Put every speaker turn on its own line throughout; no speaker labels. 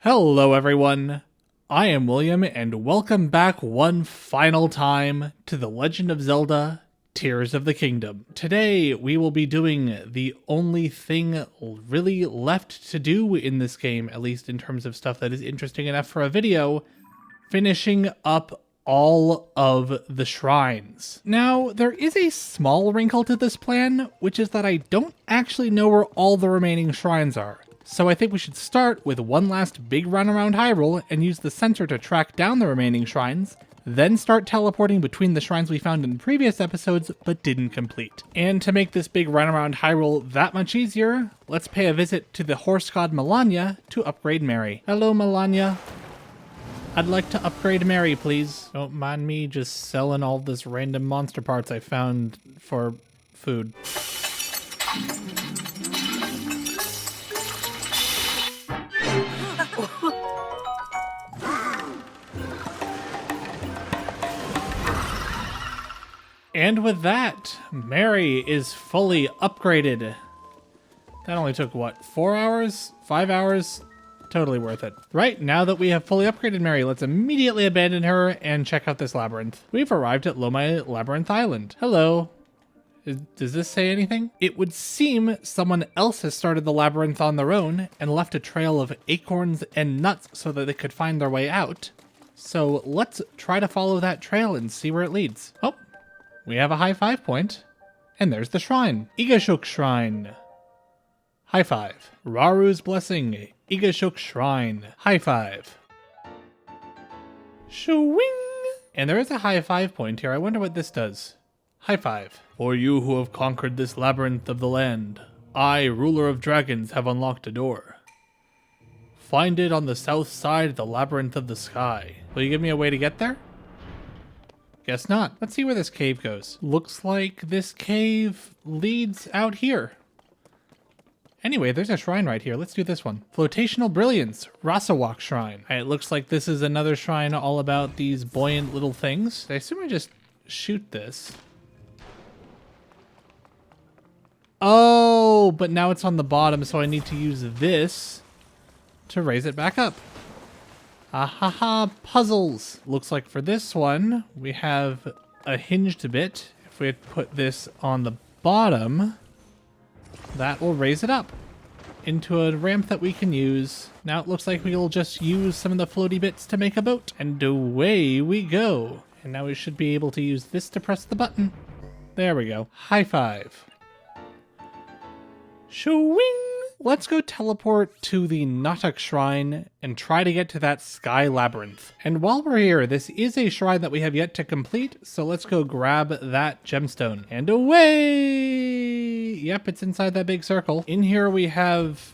Hello everyone, I am William and welcome back one final time to The Legend of Zelda Tears of the Kingdom. Today we will be doing the only thing really left to do in this game, at least in terms of stuff that is interesting enough for a video, finishing up all of the shrines. Now, there is a small wrinkle to this plan, which is that I don't actually know where all the remaining shrines are. So I think we should start with one last big run around Hyrule and use the sensor to track down the remaining shrines, then start teleporting between the shrines we found in previous episodes but didn't complete. And to make this big run around Hyrule that much easier, let's pay a visit to the horse god Malenia to upgrade Mary. Hello Malenia. I'd like to upgrade Mary, please. Don't mind me just selling all this random monster parts I found for food. And with that, Mary is fully upgraded. That only took, what, 4 hours? 5 hours? Totally worth it. Right, now that we have fully upgraded Mary, let's immediately abandon her and check out this labyrinth. We've arrived at Lomai Labyrinth Island. Hello. Does this say anything? It would seem someone else has started the labyrinth on their own and left a trail of acorns and nuts so that they could find their way out. So let's try to follow that trail and see where it leads. Oh, we have a high 5 point. And there's the shrine. Igashok Shrine. High 5. Raru's Blessing. Igashok Shrine. High 5. Shwing! And there is a high 5 point here. I wonder what this does. High 5. For you who have conquered this labyrinth of the land, I, ruler of dragons, have unlocked a door. Find it on the south side of the labyrinth of the sky. Will you give me a way to get there? Guess not. Let's see where this cave goes. Looks like this cave leads out here. Anyway, there's a shrine right here. Let's do this one. Flotational Brilliance, Rasawak Shrine. It looks like this is another shrine all about these buoyant little things. I assume I just shoot this. Oh, but now it's on the bottom, so I need to use this to raise it back up. Ahaha, puzzles. Looks like for this one, we have a hinged bit. If we had put this on the bottom, that will raise it up into a ramp that we can use. Now it looks like we'll just use some of the floaty bits to make a boat. And away we go. And now we should be able to use this to press the button. There we go. High 5. Shwing! Let's go teleport to the Natak Shrine and try to get to that Sky Labyrinth. And while we're here, this is a shrine that we have yet to complete, so let's go grab that gemstone. And away! Yep, it's inside that big circle. In here we have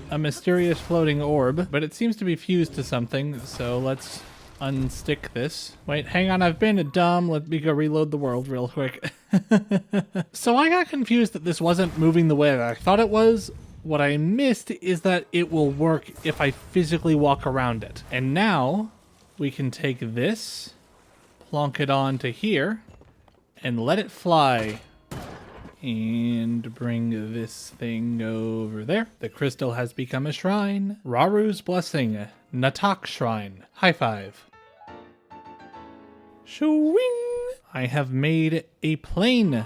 a mysterious floating orb, but it seems to be fused to something, so let's unstick this. Wait, hang on, I've been dumb. Let me go reload the world real quick. So I got confused that this wasn't moving the way that I thought it was. What I missed is that it will work if I physically walk around it. And now we can take this, plonk it onto here, and let it fly. And bring this thing over there. The crystal has become a shrine. Raru's Blessing, Natak Shrine. High 5. Shwing! I have made a plane.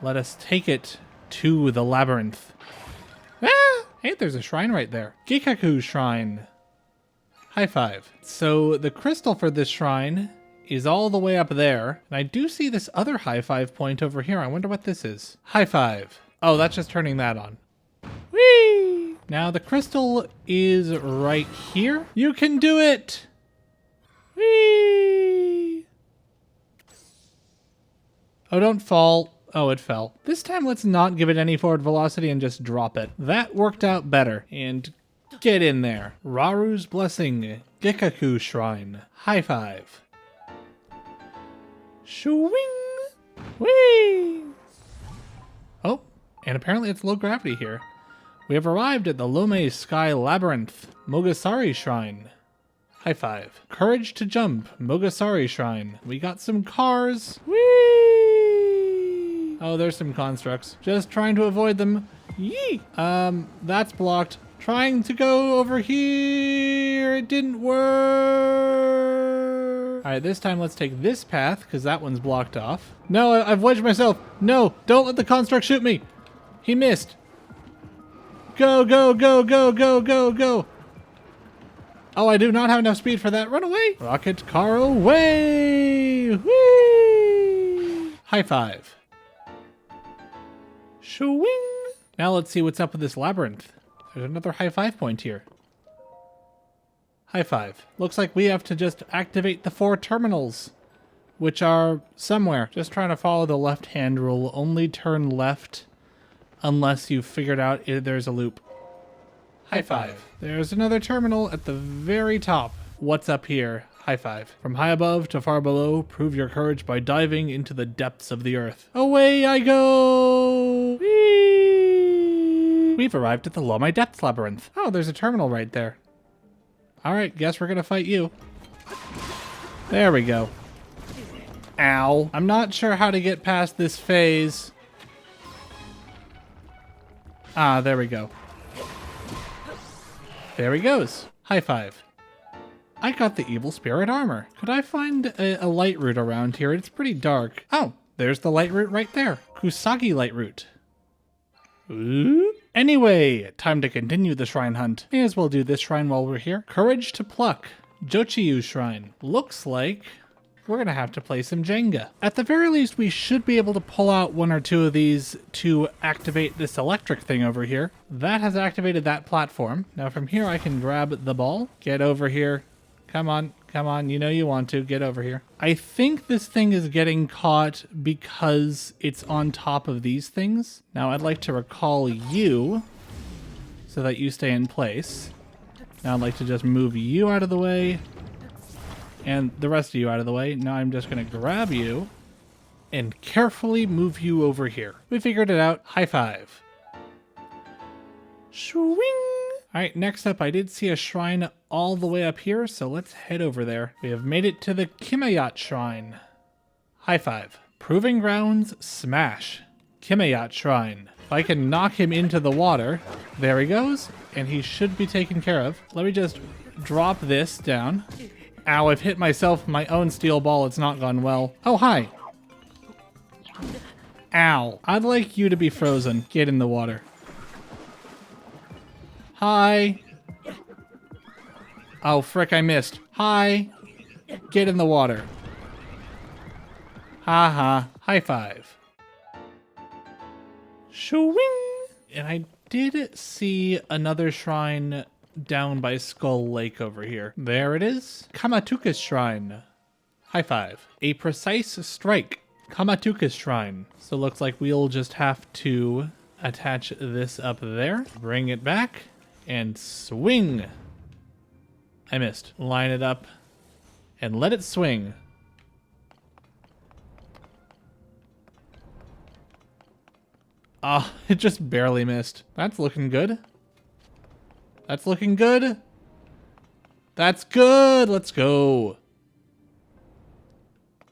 Let us take it to the labyrinth. Ah! Hey, there's a shrine right there. Gikaku Shrine. High 5. So the crystal for this shrine is all the way up there. And I do see this other high 5 point over here. I wonder what this is. High 5. Oh, that's just turning that on. Whee! Now the crystal is right here. You can do it! Whee! Oh, don't fall. Oh, it fell. This time, let's not give it any forward velocity and just drop it. That worked out better. And get in there. Raru's Blessing, Gikaku Shrine. High 5. Shwing! Whee! Oh, and apparently it's low gravity here. We have arrived at the Lomai Sky Labyrinth, Mogasari Shrine. High 5. Courage to Jump, Mogasari Shrine. We got some cars. Whee! Oh, there's some constructs. Just trying to avoid them. Yee! That's blocked. Trying to go over here. It didn't work. All right, this time let's take this path because that one's blocked off. No, I've wedged myself. No, don't let the construct shoot me. He missed. Go, go, go, go, go, go, go. Oh, I do not have enough speed for that. Run away. Rocket car away. Whee! High five. Shwing. Now let's see what's up with this labyrinth. There's another high five point here. High five. Looks like we have to just activate the 4 terminals, which are somewhere. Just trying to follow the left-hand rule. Only turn left unless you've figured out there's a loop. High five. There's another terminal at the very top. What's up here? High five. From high above to far below, prove your courage by diving into the depths of the earth. Away I go! Whee! We've arrived at the Lomai Depths Labyrinth. Oh, there's a terminal right there. Alright, guess we're gonna fight you. There we go. Ow. I'm not sure how to get past this phase. Ah, there we go. There he goes. High five. I got the evil spirit armor. Could I find a light route around here? It's pretty dark. Oh, there's the light route right there. Kusagi light route. Ooh. Anyway, time to continue the shrine hunt. May as well do this shrine while we're here. Courage to pluck. Jochiyu shrine. Looks like we're gonna have to play some Jenga. At the very least, we should be able to pull out 1 or 2 of these to activate this electric thing over here. That has activated that platform. Now from here, I can grab the ball. Get over here. Come on, come on. You know you want to. Get over here. I think this thing is getting caught because it's on top of these things. Now I'd like to recall you so that you stay in place. Now I'd like to just move you out of the way and the rest of you out of the way. Now I'm just going to grab you and carefully move you over here. We figured it out. High five. Swing. All right, next up, I did see a shrine all the way up here, so let's head over there. We have made it to the Kimayat Shrine. High five. Proving Grounds, smash. Kimayat Shrine. If I can knock him into the water, there he goes, and he should be taken care of. Let me just drop this down. Ow, I've hit myself with my own steel ball. It's not gone well. Oh, hi. Ow. I'd like you to be frozen. Get in the water. Hi. Oh, frick, I missed. Hi. Get in the water. Ha ha. High five. Shwing. And I did see another shrine down by Skull Lake over here. There it is. Kamatuka's Shrine. High five. A precise strike. Kamatuka's Shrine. So it looks like we'll just have to attach this up there. Bring it back. And swing. I missed. Line it up and let it swing. Ah, it just barely missed. That's looking good. That's looking good. That's good. Let's go.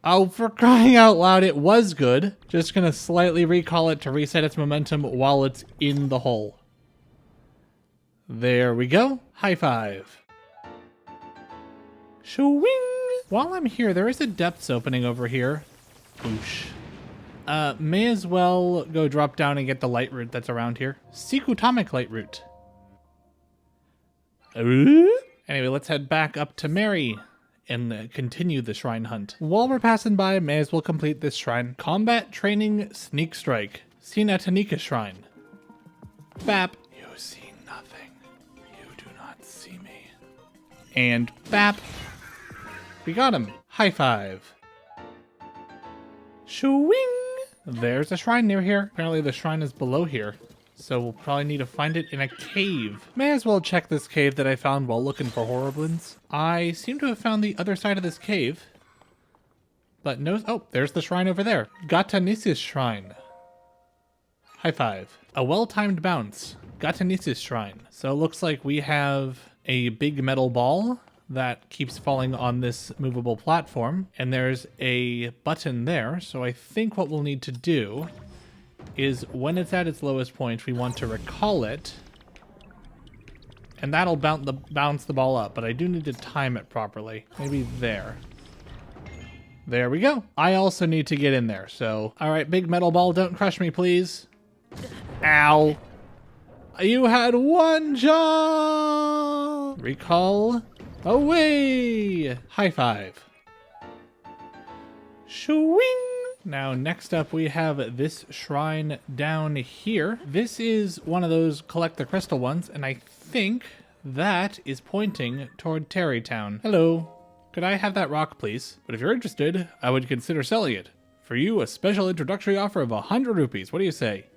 Oh, for crying out loud, it was good. Just gonna slightly recall it to reset its momentum while it's in the hole. There we go. High five. Shwing. While I'm here, there is a depths opening over here. Boosh. May as well go drop down and get the light route that's around here. Sikutamic light route. Anyway, let's head back up to Mary and continue the shrine hunt. While we're passing by, may as well complete this shrine. Combat Training Sneak Strike. Sina Tanika Shrine. Bap. You see nothing. You do not see me. And bap. We got him. High five. Shwing. There's a shrine near here. Apparently the shrine is below here. So we'll probably need to find it in a cave. May as well check this cave that I found while looking for Horriblins. I seem to have found the other side of this cave. But no... Oh, there's the shrine over there. Gatanisis Shrine. High five. A well-timed bounce. Gatanisis Shrine. So it looks like we have a big metal ball that keeps falling on this movable platform. And there's a button there. So I think what we'll need to do is when it's at its lowest point, we want to recall it And that'll bounce the ball up, but I do need to time it properly. Maybe there. There we go. I also need to get in there, so... All right, big metal ball, don't crush me, please. Ow. You had one job! Recall away! High five. Shwing! Now, next up, we have this shrine down here. This is one of those collect the crystal ones, and I think that is pointing toward Terrytown. Hello. Could I have that rock, please? But if you're interested, I would consider selling it. For you, a special introductory offer of 100 rupees. What do you say?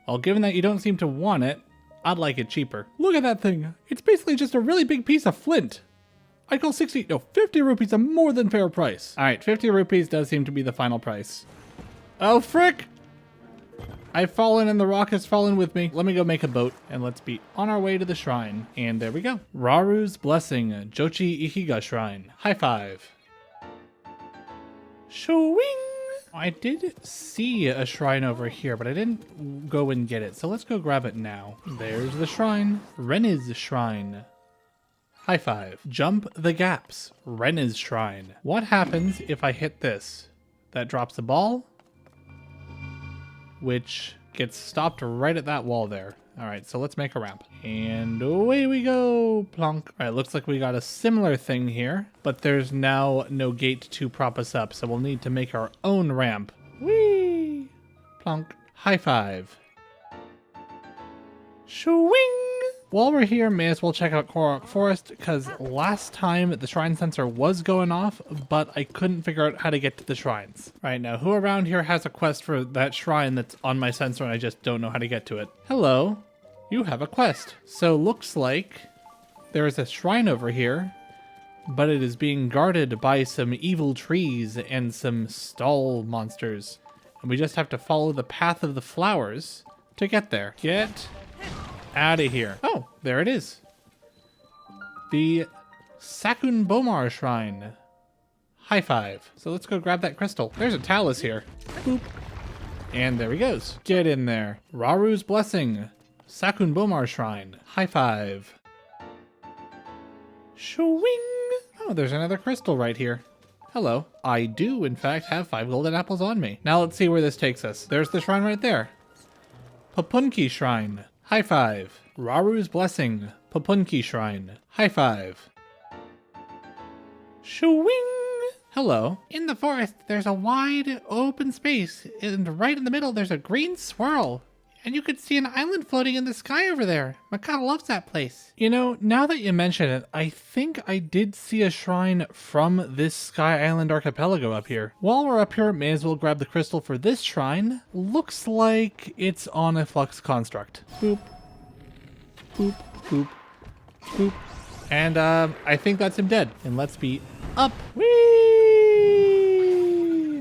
Well, given that you don't seem to want it, I'd like it cheaper. Look at that thing. It's basically just a really big piece of flint. I'd call 50 rupees a more than fair price. All right, 50 rupees does seem to be the final price. Oh, frick! I've fallen and the rock has fallen with me. Let me go make a boat and let's be on our way to the shrine. And there we go. Raru's Blessing, Jochi Ihiga Shrine. High five. Shwing! I did see a shrine over here, but I didn't go and get it. So let's go grab it now. There's the shrine. Ren's Shrine. High five. Jump the gaps. Ren's Shrine. What happens if I hit this? That drops a ball, which gets stopped right at that wall there. All right, so let's make a ramp. And away we go, plonk. All right, looks like we got a similar thing here, but there's now no gate to prop us up, so we'll need to make our own ramp. Whee! Plonk. High five. Shwing! While we're here, may as well check out Korok Forest, because last time the shrine sensor was going off, but I couldn't figure out how to get to the shrines. Right now, who around here has a quest for that shrine that's on my sensor and I just don't know how to get to it? Hello, you have a quest. So looks like there is a shrine over here, but it is being guarded by some evil trees and some stall monsters. And we just have to follow the path of the flowers to get there. Get out of here. Oh, there it is. The Sakun Bomar Shrine. High five. So let's go grab that crystal. There's a Talus here. Boop. And there he goes. Get in there. Raru's Blessing. Sakun Bomar Shrine. High five. Shwing. Oh, there's another crystal right here. Hello. I do, in fact, have 5 golden apples on me. Now let's see where this takes us. There's the shrine right there. Papunki Shrine. High five. Raru's Blessing. Papunki Shrine. High five. Shwing! Hello. In the forest, there's a wide open space, and right in the middle, there's a green swirl. And you could see an island floating in the sky over there. Makata loves that place. You know, now that you mention it, I think I did see a shrine from this Sky Island archipelago up here. While we're up here, may as well grab the crystal for this shrine. Looks like it's on a flux construct. Boop. Boop. Boop. Boop. And I think that's him dead. And let's be up. Whee!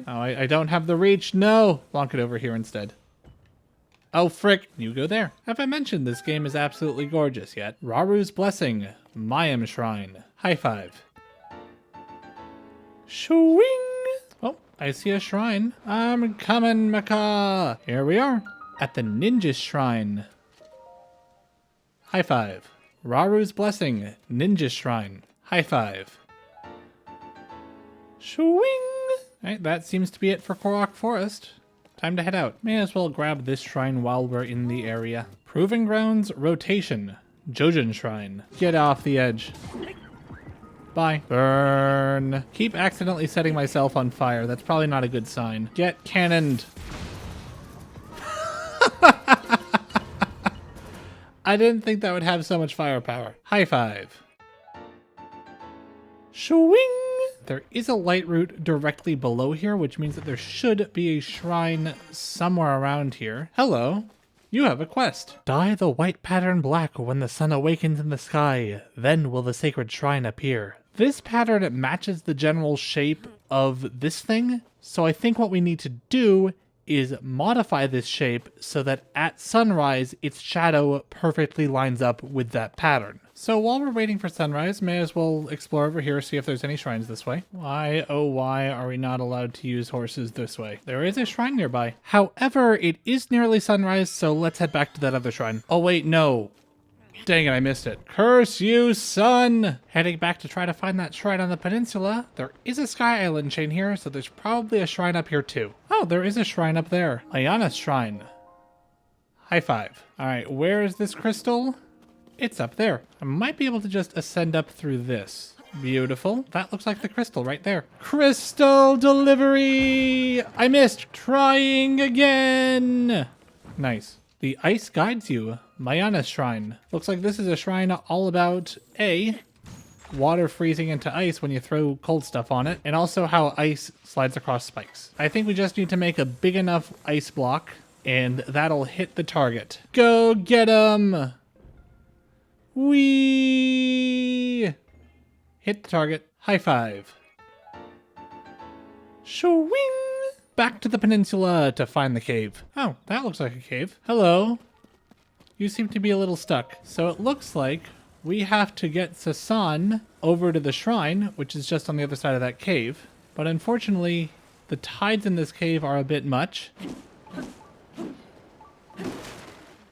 Oh, I don't have the reach. No. Bonk it over here instead. Oh, frick. You go there. Have I mentioned this game is absolutely gorgeous yet? Raru's Blessing. Mayam Shrine. High five. Shwing! Oh, I see a shrine. I'm coming, Maka. Here we are. At the Ninja Shrine. High five. Raru's Blessing. Ninja Shrine. High five. Shwing! Alright, that seems to be it for Korok Forest. Time to head out. May as well grab this shrine while we're in the area. Proving Grounds Rotation. Jojen Shrine. Get off the edge. Bye. Burn. Keep accidentally setting myself on fire. That's probably not a good sign. Get cannoned. I didn't think that would have so much firepower. High five. Shwing! There is a light route directly below here, which means that there should be a shrine somewhere around here. Hello. You have a quest. Dye the white pattern black when the sun awakens in the sky. Then will the sacred shrine appear. This pattern matches the general shape of this thing. So I think what we need to do is modify this shape so that at sunrise, its shadow perfectly lines up with that pattern. So while we're waiting for sunrise, may as well explore over here, see if there's any shrines this way. Why, oh why, are we not allowed to use horses this way? There is a shrine nearby. However, it is nearly sunrise, so let's head back to that other shrine. Oh wait, no. Dang it, I missed it. Curse you, son! Heading back to try to find that shrine on the peninsula. There is a Sky Island chain here, so there's probably a shrine up here too. Oh, there is a shrine up there. Ayana's shrine. High five. All right, where is this crystal? It's up there. I might be able to just ascend up through this. Beautiful. That looks like the crystal right there. Crystal delivery! I missed. Trying again. Nice. The ice guides you. Mayana's shrine. Looks like this is a shrine all about water freezing into ice when you throw cold stuff on it, and also how ice slides across spikes. I think we just need to make a big enough ice block, and that'll hit the target. Go get 'em! Whee! Hit the target. High five. Shwing! Back to the peninsula to find the cave. Oh, that looks like a cave. Hello. You seem to be a little stuck. So it looks like we have to get Sasan over to the shrine, which is just on the other side of that cave. But unfortunately, the tides in this cave are a bit much.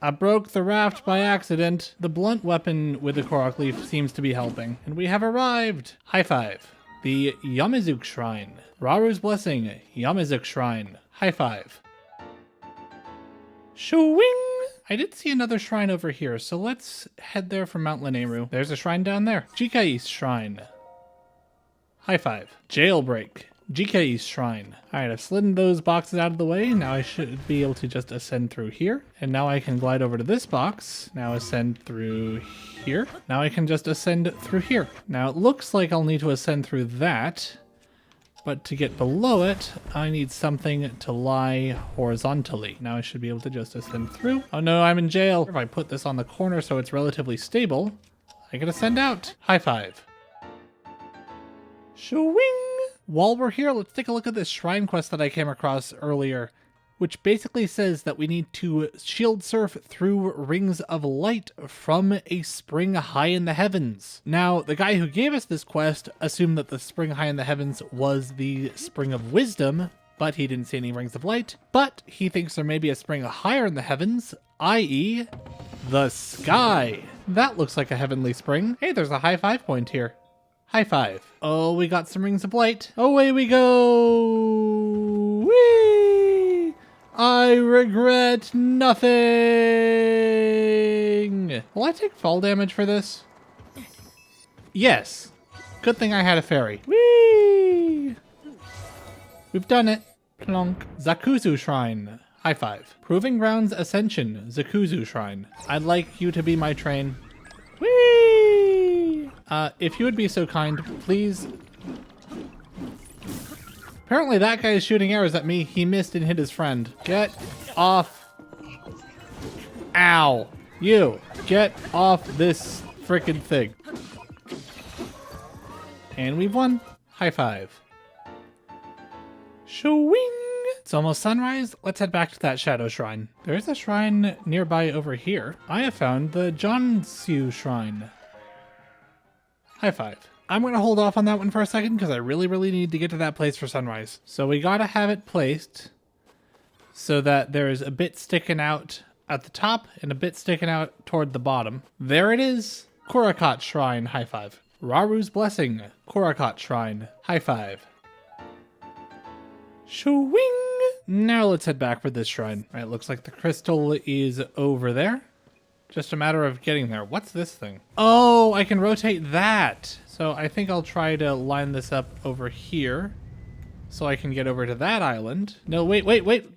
I broke the raft by accident. The blunt weapon with the Korok leaf seems to be helping. And we have arrived. High five. The Yamazuk Shrine. Raru's Blessing. Yamazuk Shrine. High five. Shwing! I did see another shrine over here, so let's head there from Mount Lanayru. There's a shrine down there. Jikai's Shrine. High five. Jailbreak. Jikai's Shrine. Alright, I've slid those boxes out of the way. Now I should be able to just ascend through here. And now I can glide over to this box. Now ascend through here. Now I can just ascend through here. Now it looks like I'll need to ascend through that. But to get below it, I need something to lie horizontally. Now I should be able to just ascend through. Oh no, I'm in jail. If I put this on the corner so it's relatively stable, I can ascend out. High five. Shwing! While we're here, let's take a look at this shrine quest that I came across earlier, which basically says that we need to shield surf through rings of light from a spring high in the heavens. Now, the guy who gave us this quest assumed that the spring high in the heavens was the spring of wisdom, but he didn't see any rings of light. But he thinks there may be a spring higher in the heavens, i.e. the sky. That looks like a heavenly spring. Hey, there's a high five point here. High five. Oh, we got some rings of light. Away we go. Whee! I regret nothing. Will I take fall damage for this? Yes. Good thing I had a fairy. Whee! We've done it. Plonk. Zakuzu Shrine. High five. Proving Grounds Ascension. Zakuzu Shrine. I'd like you to be my train. Whee! If you would be so kind, please. Apparently that guy is shooting arrows at me. He missed and hit his friend. Get off. Ow. You. Get off this frickin' thing. And we've won. High five. Shwing. It's almost sunrise. Let's head back to that shadow shrine. There is a shrine nearby over here. I have found the Jonsu Shrine. High five. I'm going to hold off on that one for a second because I really need to get to that place for sunrise. So we got to have it placed so that there's a bit sticking out at the top and a bit sticking out toward the bottom. There it is. Korakot Shrine. High five. Raru's Blessing. Korakot Shrine. High five. Shwing! Now let's head back for this shrine. All right, looks like the crystal is over there. Just a matter of getting there. What's this thing? Oh, I can rotate that. So I think I'll try to line this up over here so I can get over to that island. No, wait.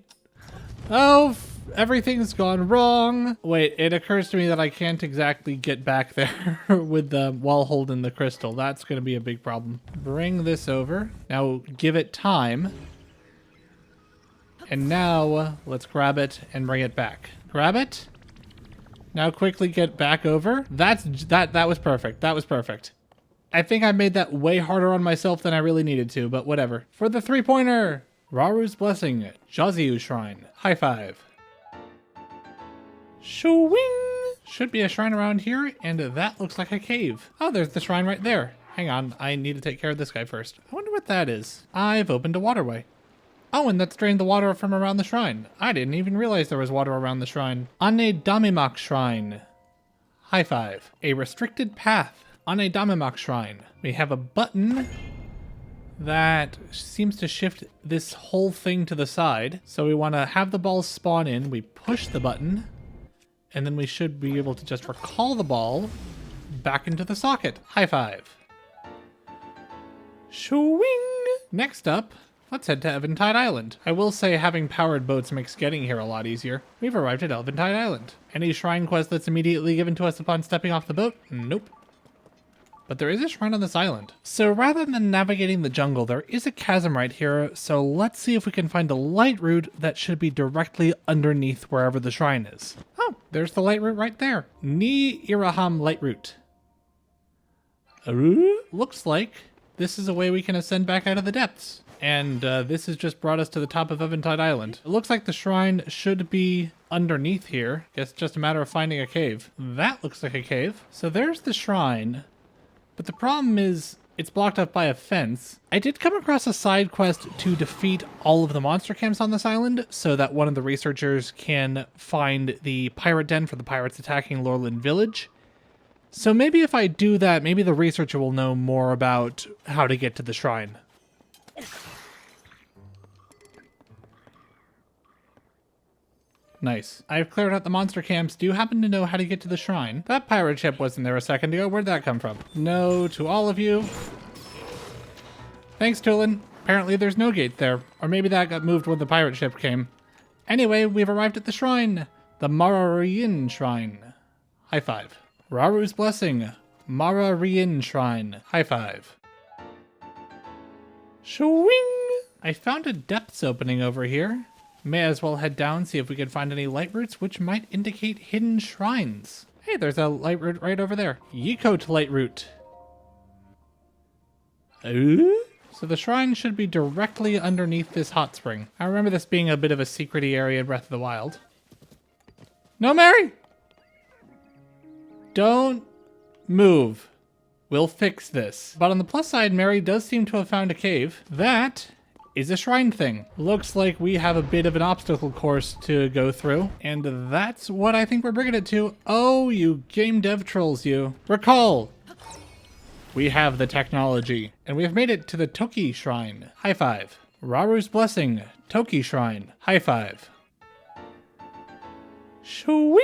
Oh, everything's gone wrong. Wait, it occurs to me that I can't exactly get back there with while holding the crystal. That's going to be a big problem. Bring this over. Now give it time. And now let's grab it and bring it back. Grab it. Now quickly get back over. That was perfect. That was perfect. I think I made that way harder on myself than I really needed to, but whatever. For the 3-pointer! Raru's Blessing. Jaziu Shrine. High five. Shwing! Should be a shrine around here, and that looks like a cave. Oh, there's the shrine right there. Hang on, I need to take care of this guy first. I wonder what that is. I've opened a waterway. Oh, and that's drained the water from around the shrine. I didn't even realize there was water around the shrine. Ane Damimak Shrine. High five. A restricted path on a Damimok shrine. We have a button that seems to shift this whole thing to the side. So we want to have the balls spawn in. We push the button, and then we should be able to just recall the ball back into the socket. High five. Shwing! Next up, let's head to Eventide Island. I will say having powered boats makes getting here a lot easier. We've arrived at Eventide Island. Any shrine quest that's immediately given to us upon stepping off the boat? Nope. But there is a shrine on this island. So rather than navigating the jungle, there is a chasm right here, so let's see if we can find a light route that should be directly underneath wherever the shrine is. Oh, there's the light route right there. Ni Iraham light route. Looks like this is a way we can ascend back out of the depths. And this has just brought us to the top of Eventide Island. It looks like the shrine should be underneath here. Guess it's just a matter of finding a cave. That looks like a cave. So there's the shrine. But the problem is, it's blocked up by a fence. I did come across a side quest to defeat all of the monster camps on this island so that one of the researchers can find the pirate den for the pirates attacking Lorland Village. So maybe if I do that, maybe the researcher will know more about how to get to the shrine. Nice. I've cleared out the monster camps. Do you happen to know how to get to the shrine? That pirate ship wasn't there a second ago. Where'd that come from? No to all of you. Thanks, Tulin. Apparently there's no gate there. Or maybe that got moved when the pirate ship came. Anyway, we've arrived at the shrine. The Mararian Shrine. High five. Raru's Blessing. Mararian Shrine. High five. Shwing! I found a depths opening over here. May as well head down, see if we can find any light routes which might indicate hidden shrines. Hey, there's a light route right over there. Yikot light route. So the shrine should be directly underneath this hot spring. I remember this being a bit of a secret-y area in Breath of the Wild. No, Mary! Don't move. We'll fix this. But on the plus side, Mary does seem to have found a cave. That is a shrine thing. Looks like we have a bit of an obstacle course to go through, and that's what I think we're bringing it to. Oh, you game dev trolls, you. Recall! We have the technology, and we have made it to the Toki Shrine. High five. Raru's Blessing, Toki Shrine. High five. Shwing!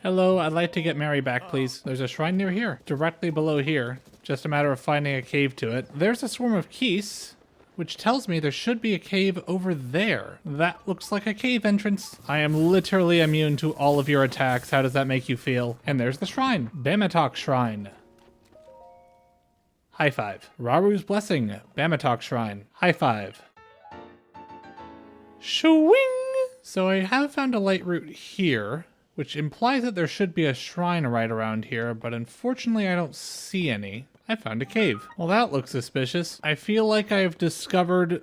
Hello, I'd like to get Mary back, please. There's a shrine near here, directly below here. Just a matter of finding a cave to it. There's a swarm of geese, which tells me there should be a cave over there. That looks like a cave entrance. I am literally immune to all of your attacks. How does that make you feel? And there's the shrine. Bamatok Shrine. High five. Raru's Blessing. Bamatok Shrine. High five. Shwing! So I have found a light route here, which implies that there should be a shrine right around here, but unfortunately I don't see any. I found a cave. Well, that looks suspicious. I feel like I've discovered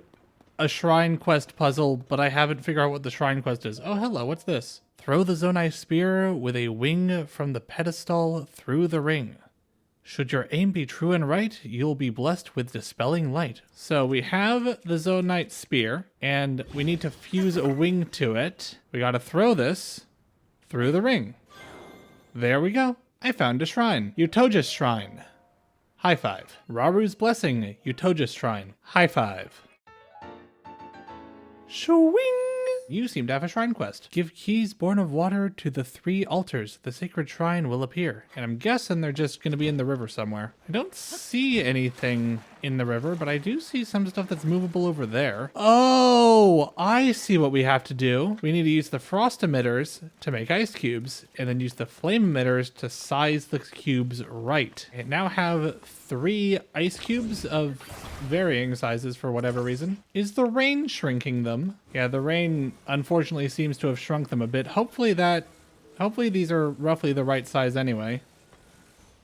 a shrine quest puzzle, but I haven't figured out what the shrine quest is. Oh, hello, what's this? Throw the Zonai spear with a wing from the pedestal through the ring. Should your aim be true and right, you'll be blessed with dispelling light. So we have the Zonite spear, and we need to fuse a wing to it. We gotta throw this through the ring. There we go. I found a shrine. Utojas Shrine. High five. Raru's Blessing, Utojas Shrine. High five. Shwing! You seem to have a shrine quest. Give keys born of water to the 3 altars. The sacred shrine will appear. And I'm guessing they're just going to be in the river somewhere. I don't see anything in the river, but I do see some stuff that's movable over there. Oh, I see what we have to do. We need to use the frost emitters to make ice cubes, and then use the flame emitters to size the cubes right. I now have 3 ice cubes of varying sizes for whatever reason. Is the rain shrinking them? Yeah, the rain unfortunately seems to have shrunk them a bit. Hopefully these are roughly the right size anyway.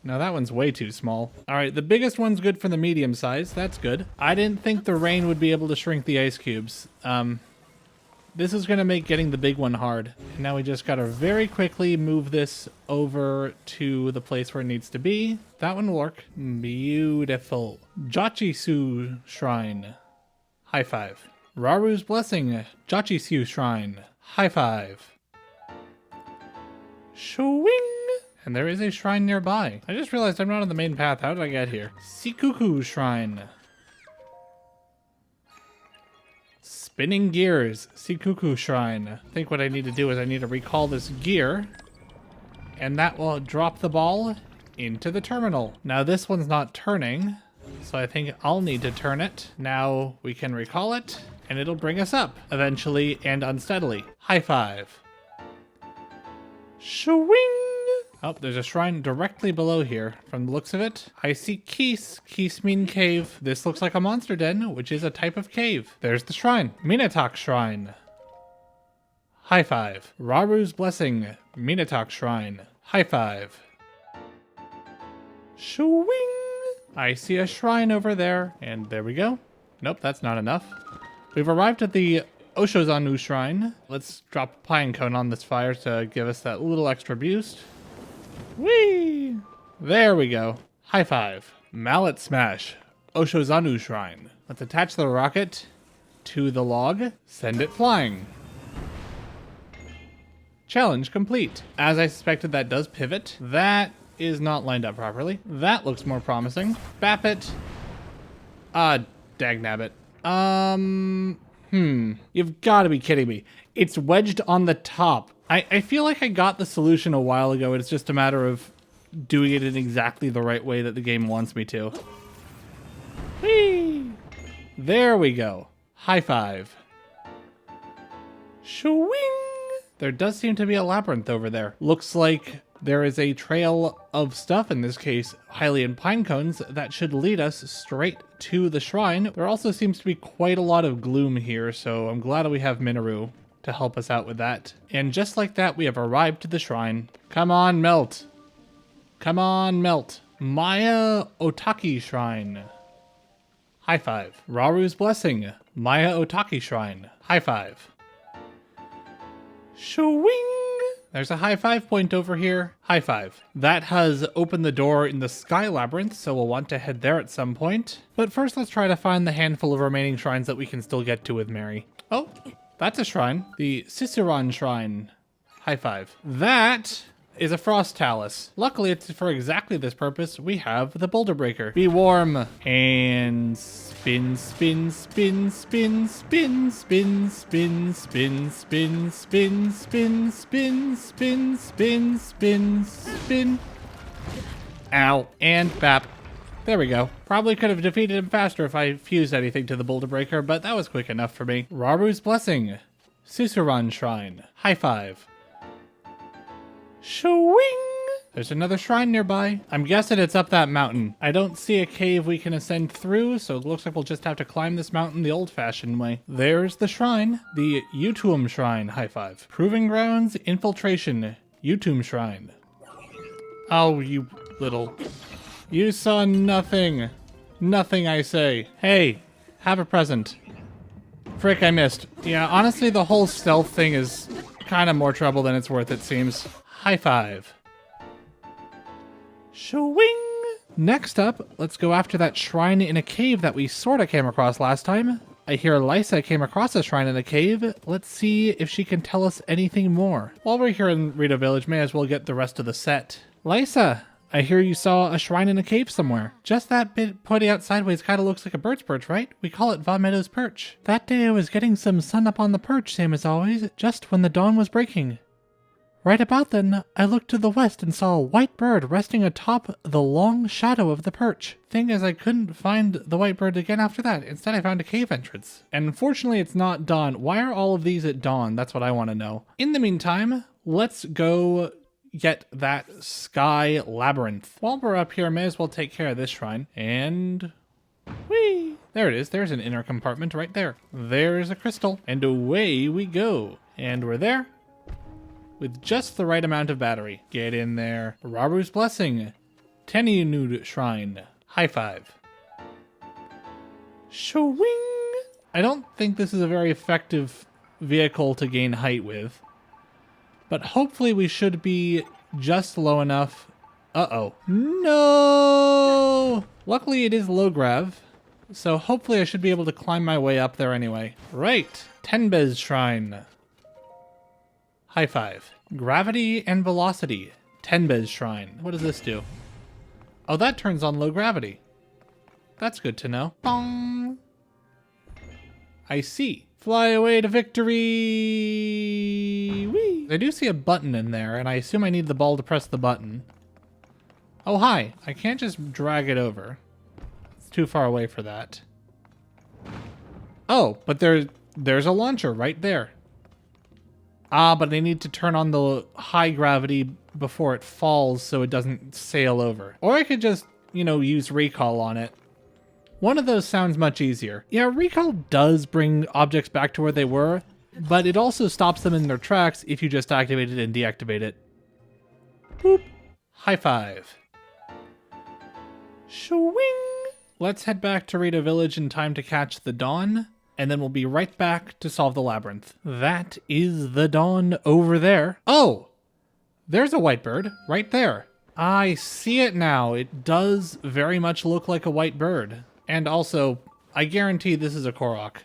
No, that one's way too small. All right, the biggest one's good for the medium size. That's good. I didn't think the rain would be able to shrink the ice cubes. This is going to make getting the big one hard. And now we just got to very quickly move this over to the place where it needs to be. That one will work. Beautiful. Jachisu Shrine. High five. Raru's Blessing. Jachisu Shrine. High five. Shwing! And there is a shrine nearby. I just realized I'm not on the main path. How did I get here? Sikuku Shrine. Spinning gears. Sikuku Shrine. I think what I need to do is I need to recall this gear. And that will drop the ball into the terminal. Now this one's not turning, so I think I'll need to turn it. Now we can recall it, and it'll bring us up, eventually and unsteadily. High five. Shwing! Oh, there's a shrine directly below here. From the looks of it, I see Keese. Keese mean cave. This looks like a monster den, which is a type of cave. There's the shrine. Minatok Shrine. High five. Raru's Blessing. Minatok Shrine. High five. Shwing! I see a shrine over there, and there we go. Nope, that's not enough. We've arrived at the Oshozanu Shrine. Let's drop a pine cone on this fire to give us that little extra boost. Whee! There we go. High five. Mallet Smash. Oshozanu Shrine. Let's attach the rocket to the log. Send it flying. Challenge complete. As I suspected, that does pivot. That is not lined up properly. That looks more promising. Bap it. Dagnabbit. You've got to be kidding me. It's wedged on the top. I feel like I got the solution a while ago. It's just a matter of doing it in exactly the right way that the game wants me to. Whee! There we go. High five. Shwing! There does seem to be a labyrinth over there. Looks like there is a trail of stuff, in this case, Hylian pine cones, that should lead us straight to the shrine. There also seems to be quite a lot of gloom here, so I'm glad we have Minoru to help us out with that. And just like that, we have arrived to the shrine. Come on, melt. Come on, melt. Maya Otaki Shrine. High five. Raru's Blessing. Maya Otaki Shrine. High five. Shwing! There's a high five point over here. High five. That has opened the door in the Sky Labyrinth, so we'll want to head there at some point. But first, let's try to find the handful of remaining shrines that we can still get to with Mary. Oh, that's a shrine. The Ciceron Shrine. High five. That is a Frost Talus. Luckily, it's for exactly this purpose. We have the Boulder Breaker. Be warm. And spin, spin, spin, spin, spin, spin, spin, spin, spin, spin, spin, spin, spin, spin, spin, spin. Ow. And bap. There we go. Probably could have defeated him faster if I fused anything to the Boulder Breaker, but that was quick enough for me. Raru's Blessing. Ciceron Shrine. High five. Shwing! There's another shrine nearby. I'm guessing it's up that mountain. I don't see a cave we can ascend through, so it looks like we'll just have to climb this mountain the old-fashioned way. There's the shrine. The Utuum Shrine. High five. Proving Grounds. Infiltration. Utuum Shrine. Oh, you little... You saw nothing. Nothing, I say. Hey, have a present. Frick, I missed. Yeah, honestly, the whole stealth thing is kind of more trouble than it's worth, it seems. High five. Shwing! Next up, let's go after that shrine in a cave that we sorta came across last time. I hear Lysa came across a shrine in a cave. Let's see if she can tell us anything more. While we're here in Rito Village, may as well get the rest of the set. Lysa, I hear you saw a shrine in a cave somewhere. Just that bit pointing out sideways kind of looks like a bird's perch, right? We call it Va Meadow's perch. That day I was getting some sun up on the perch, same as always, just when the dawn was breaking. Right about then, I looked to the west and saw a white bird resting atop the long shadow of the perch. Thing is, I couldn't find the white bird again after that. Instead, I found a cave entrance. And unfortunately, it's not dawn. Why are all of these at dawn? That's what I want to know. In the meantime, let's go get that Sky Labyrinth. While we're up here, I may as well take care of this shrine. And... whee! There it is. There's an inner compartment right there. There's a crystal. And away we go. And we're there. With just the right amount of battery. Get in there. Raru's Blessing. Teninud Shrine. High five. Shwing! I don't think this is a very effective vehicle to gain height with. But hopefully we should be just low enough. Uh-oh. No! Luckily it is low grav. So hopefully I should be able to climb my way up there anyway. Right. Tenbez Shrine. High five. Gravity and velocity. Tenbez Shrine. What does this do? Oh, that turns on low gravity. That's good to know. Bong! I see. Fly away to victory! Whee! I do see a button in there, and I assume I need the ball to press the button. Oh, hi. I can't just drag it over. It's too far away for that. Oh, but there's a launcher right there. Ah, but I need to turn on the high gravity before it falls so it doesn't sail over. Or I could just, you know, use recall on it. One of those sounds much easier. Yeah, recall does bring objects back to where they were, but it also stops them in their tracks if you just activate it and deactivate it. Boop. High five. Shwing. Let's head back to Rita Village in time to catch the dawn, and then we'll be right back to solve the labyrinth. That is the dawn over there. Oh! There's a white bird right there. I see it now. It does very much look like a white bird. And also, I guarantee this is a Korok.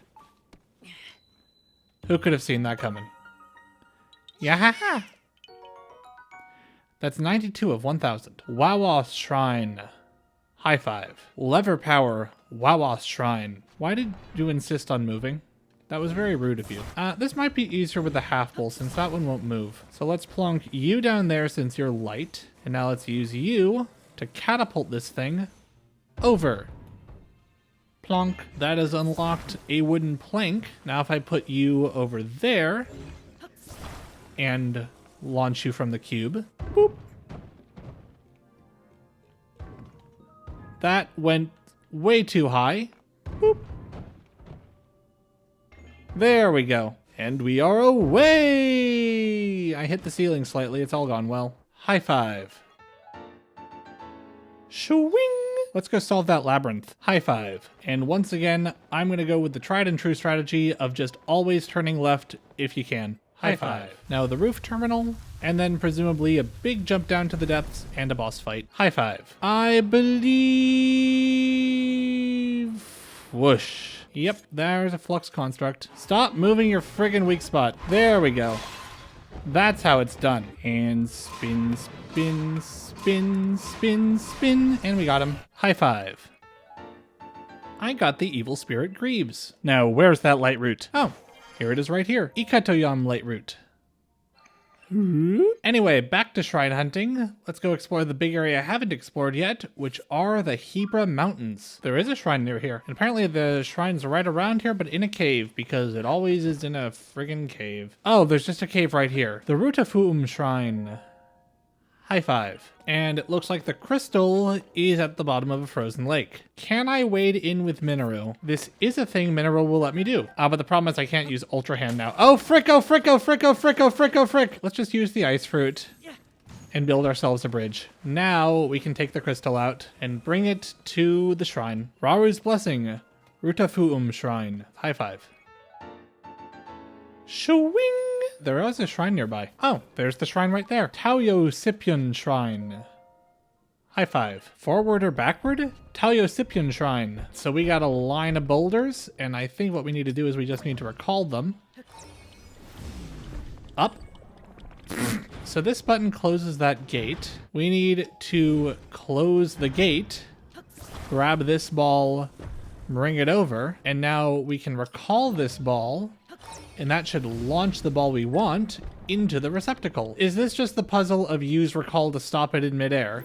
Who could have seen that coming? Yahaha! That's 92 of 1,000. Wawas Shrine. High five. Lever power. Wawas Shrine. Why did you insist on moving? That was very rude of you. This might be easier with the half bowl since that one won't move. So let's plonk you down there since you're light. And now let's use you to catapult this thing over. Plonk. That has unlocked a wooden plank. Now if I put you over there and launch you from the cube. Boop. That went way too high. Boop. There we go. And we are away! I hit the ceiling slightly. It's all gone well. High five. Shwing! Let's go solve that labyrinth. High five. And once again, I'm going to go with the tried and true strategy of just always turning left if you can. High five. Now the roof terminal, and then presumably a big jump down to the depths and a boss fight. High five. I believe... Whoosh. Yep, there's a flux construct. Stop moving your friggin' weak spot. There we go. That's how it's done. And spin, spin, spin, spin, spin. And we got him. High five. I got the evil spirit Greaves. Now, where's that light root? Oh, here it is right here. Ikatoyam light root. Anyway, back to shrine hunting. Let's go explore the big area I haven't explored yet, which are the Hebra Mountains. There is a shrine near here. And apparently the shrine's right around here, but in a cave, because it always is in a friggin' cave. Oh, there's just a cave right here. The Rutafuum Shrine. High five. And it looks like the crystal is at the bottom of a frozen lake. Can I wade in with Minoru? This is a thing Minoru will let me do. But the problem is I can't use Ultra Hand now. Oh, fricko, fricko, fricko, fricko, fricko, frick. Let's just use the ice fruit and build ourselves a bridge. Now we can take the crystal out and bring it to the shrine. Raru's Blessing. Rutafuum Shrine. High five. Shwing! There is a shrine nearby. Oh, there's the shrine right there. Taoyo Sipyun Shrine. High five. Forward or backward? Taoyo Sipyun Shrine. So we got a line of boulders, and I think what we need to do is we just need to recall them. Up. So this button closes that gate. We need to close the gate, grab this ball, bring it over, and now we can recall this ball. And that should launch the ball we want into the receptacle. Is this just the puzzle of use recall to stop it in midair?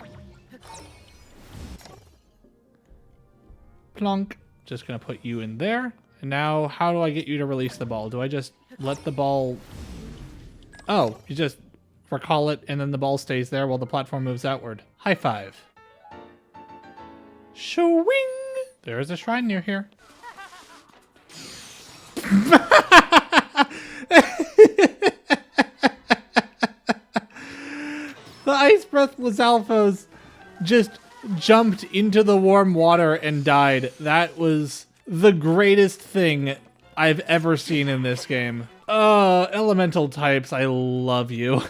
Plonk. Just gonna put you in there. And now, how do I get you to release the ball? Do I just let the ball... Oh, you just recall it and then the ball stays there while the platform moves outward. High five. Shwing! There is a shrine near here. The Ice Breath Lizalfos just jumped into the warm water and died. That was the greatest thing I've ever seen in this game. Elemental types, I love you.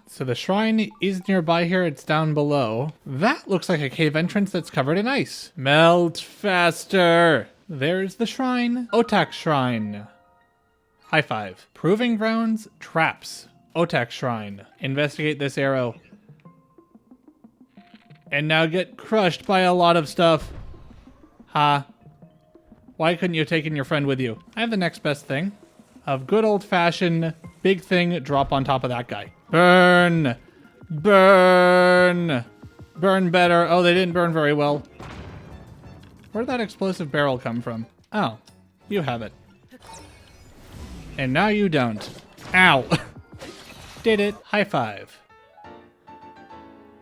So the shrine is nearby here, it's down below. That looks like a cave entrance that's covered in ice. Melt faster! There's the shrine. Otak Shrine. High five. Proving Grounds, Traps. Otak Shrine. Investigate this arrow. And now get crushed by a lot of stuff. Ha. Why couldn't you have taken your friend with you? I have the next best thing. Of good old-fashioned big thing drop on top of that guy. Burn! Burn! Burn better. Oh, they didn't burn very well. Where'd that explosive barrel come from? Oh, you have it. And now you don't. Ow! Did it. High five.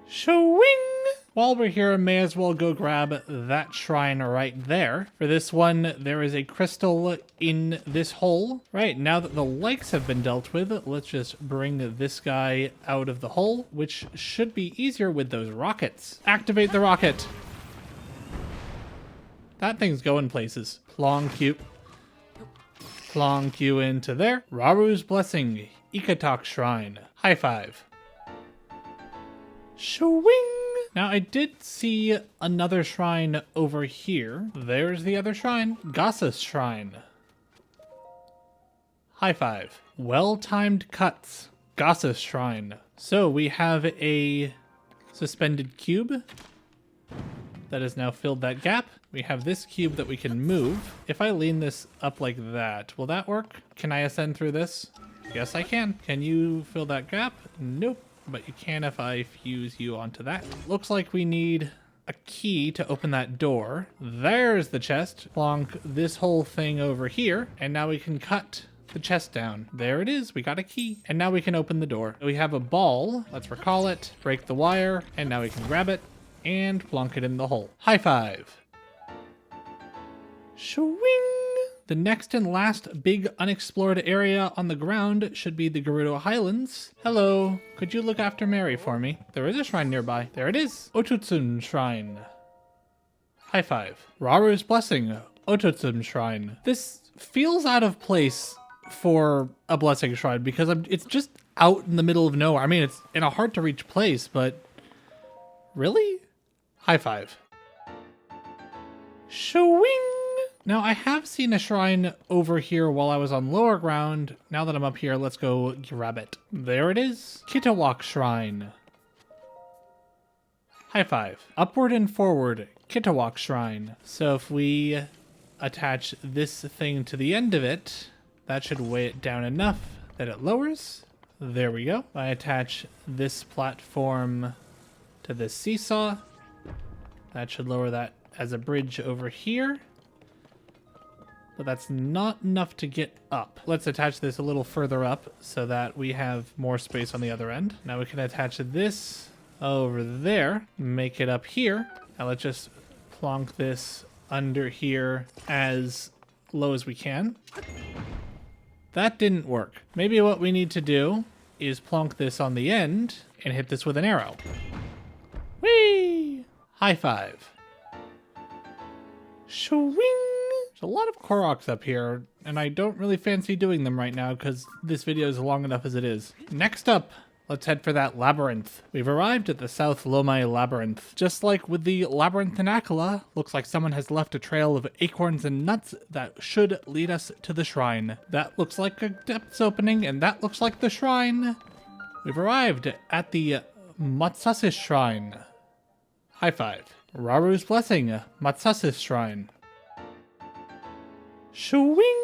Shwing! While we're here, may as well go grab that shrine right there. For this one, there is a crystal in this hole. Right, now that the likes have been dealt with, let's just bring this guy out of the hole, which should be easier with those rockets. Activate the rocket. That thing's going places. Plonk you. Plonk you into there. Raru's Blessing. Ikatok Shrine. High five. Shwing! Now, I did see another shrine over here. There's the other shrine. Gassa's Shrine. High five. Well-timed cuts. Gassa's Shrine. So, we have a suspended cube that has now filled that gap. We have this cube that we can move. If I lean this up like that, will that work? Can I ascend through this? Yes, I can. Can you fill that gap? Nope. But you can if I fuse you onto that. Looks like we need a key to open that door. There's the chest. Plonk this whole thing over here. And now we can cut the chest down. There it is. We got a key. And now we can open the door. We have a ball. Let's recall it. Break the wire. And now we can grab it and plonk it in the hole. High five. Shwing! The next and last big unexplored area on the ground should be the Gerudo Highlands. Hello, could you look after Mary for me? There is a shrine nearby. There it is. Ototsun Shrine. High five. Raru's Blessing. Ototsun Shrine. This feels out of place for a blessing shrine because it's just out in the middle of nowhere. I mean, it's in a hard to reach place, but really? High five. Shwing! Now, I have seen a shrine over here while I was on lower ground. Now that I'm up here, let's go grab it. There it is. Kitawak Shrine. High five. Upward and forward. Kitawak Shrine. So if we attach this thing to the end of it, that should weigh it down enough that it lowers. There we go. I attach this platform to this seesaw. That should lower that as a bridge over here. But that's not enough to get up. Let's attach this a little further up so that we have more space on the other end. Now we can attach this over there, make it up here. Now let's just plonk this under here as low as we can. That didn't work. Maybe what we need to do is plonk this on the end and hit this with an arrow. Whee! High five. Shwing! There's a lot of Koroks up here, and I don't really fancy doing them right now because this video is long enough as it is. Next up, let's head for that labyrinth. We've arrived at the South Lomai Labyrinth. Just like with the Labyrinth in Akala, looks like someone has left a trail of acorns and nuts that should lead us to the shrine. That looks like a depths opening, and that looks like the shrine. We've arrived at the Matsasis Shrine. High five. Raru's Blessing, Matsasis Shrine. Shwing!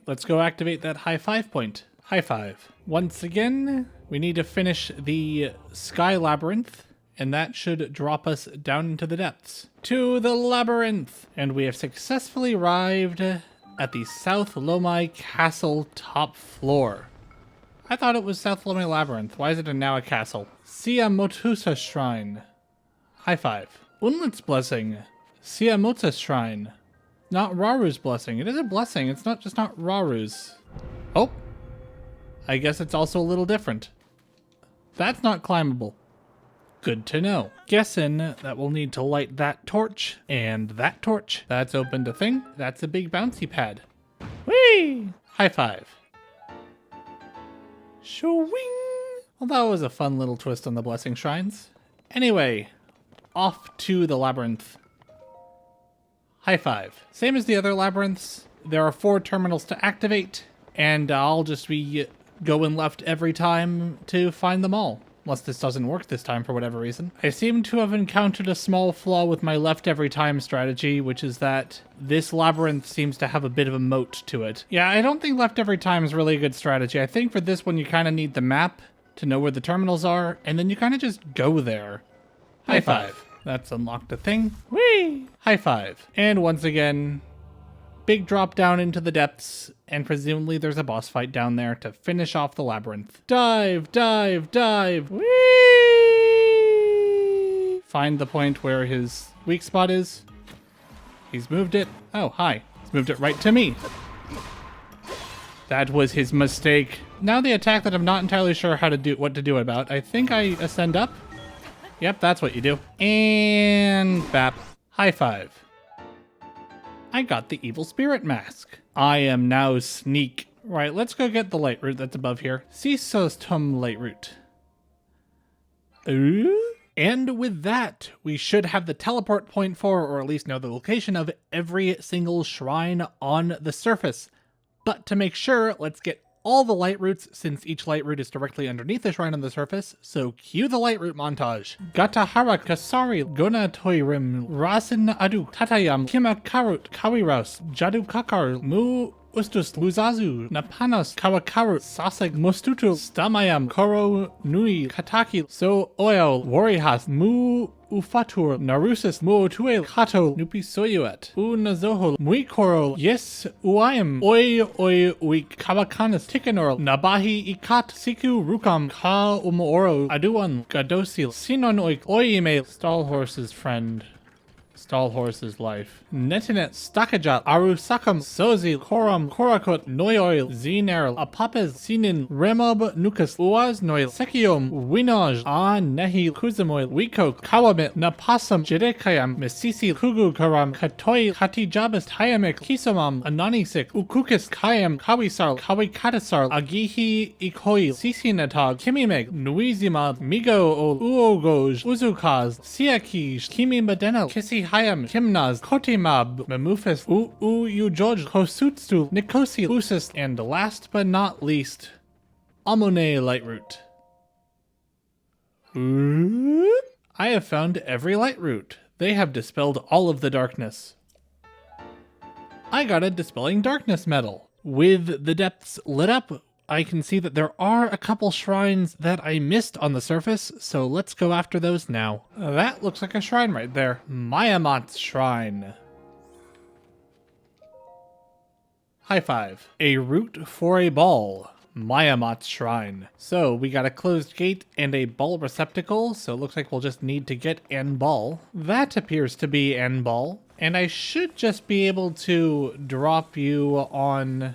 Let's go activate that high five point. High five. Once again, we need to finish the Sky Labyrinth, and that should drop us down into the depths. To the labyrinth! And we have successfully arrived at the South Lomai Castle top floor. I thought it was South Lomai Labyrinth. Why is it now a castle? Siamotusa Shrine. High five. Unlit's Blessing. Siamotsa Shrine. Not Raru's Blessing. It is a blessing. It's not just not Raru's. Oh. I guess it's also a little different. That's not climbable. Good to know. Guessing that we'll need to light that torch and that torch. That's opened a thing. That's a big bouncy pad. Whee! High five. Shwing! Well, that was a fun little twist on the blessing shrines. Anyway, off to the labyrinth. High five. Same as the other labyrinths, there are 4 terminals to activate, and I'll just be going left every time to find them all. Unless this doesn't work this time for whatever reason. I seem to have encountered a small flaw with my left every time strategy, which is that this labyrinth seems to have a bit of a moat to it. Yeah, I don't think left every time is really a good strategy. I think for this one you kind of need the map to know where the terminals are, and then you kind of just go there. High five. That's unlocked a thing. Whee! High five. And once again, big drop down into the depths, and presumably there's a boss fight down there to finish off the labyrinth. Dive, dive, dive. Whee! Find the point where his weak spot is. He's moved it. Oh, hi. He's moved it right to me. That was his mistake. Now the attack that I'm not entirely sure what to do about. I think I ascend up. Yep, that's what you do. And bap. High five. I got the evil spirit mask. I am now sneak. Right, let's go get the light root that's above here. Sisos tum light root. And with that, we should have the teleport point for, or at least know the location of, every single shrine on the surface. But to make sure, let's get all the light roots, since each light root is directly underneath the shrine on the surface, so cue the light root montage. Gatahara Kasari Gona Toirim Rasin Adu Tatayam Kimakarut Kawiraus Jadu Kakar Mu Ustus Luzazu Napanos Kawakarut Saseg Mostutu Stamayam Koro Nui Kataki So Oil Warihas Mu Ufatur Narusis Muotue Kato Nupisoyuet Unazoho Muikoro Yes Uayam Oi Week Kawakanas Tikanor Nabahi Ikat Siku Rukam Ka Umoro Aduan Gadosil Sinon Oik Oime Stallhorse's friend. Stallhorse's life. Netinet Stakajat Arusakam Sozi Koram Korakot Noyoil Ziner Apapes Sinin Remob Nukas Uaz Noil Sekiom Winoj An Nehi Kuzamoil Wiko Kawamit Napasam Jedekayam Mesisi Kugu Karam Katoi Katijabas Hayamek Kisomam Ananisik Ukukis Kayam Kawisar Kawikatasar Agihi Ikoi Sisinatag Kimimeg Nuizima Migo O Uogoj Uzukaz Siakij Kimi Madenel Kisi Hayam Kimnaz Kotimab Memufis Ujoj Kosutsu Nikosi Usis, and last but not least, Amone Lightroot. I have found every Lightroot. They have dispelled all of the darkness. I got a Dispelling Darkness medal. With the depths lit up, I can see that there are a couple shrines that I missed on the surface, so let's go after those now. That looks like a shrine right there. Mayamat's Shrine. High five. A route for a ball. Mayamat's Shrine. So we got a closed gate and a ball receptacle, so it looks like we'll just need to get an ball. That appears to be an ball, and I should just be able to drop you on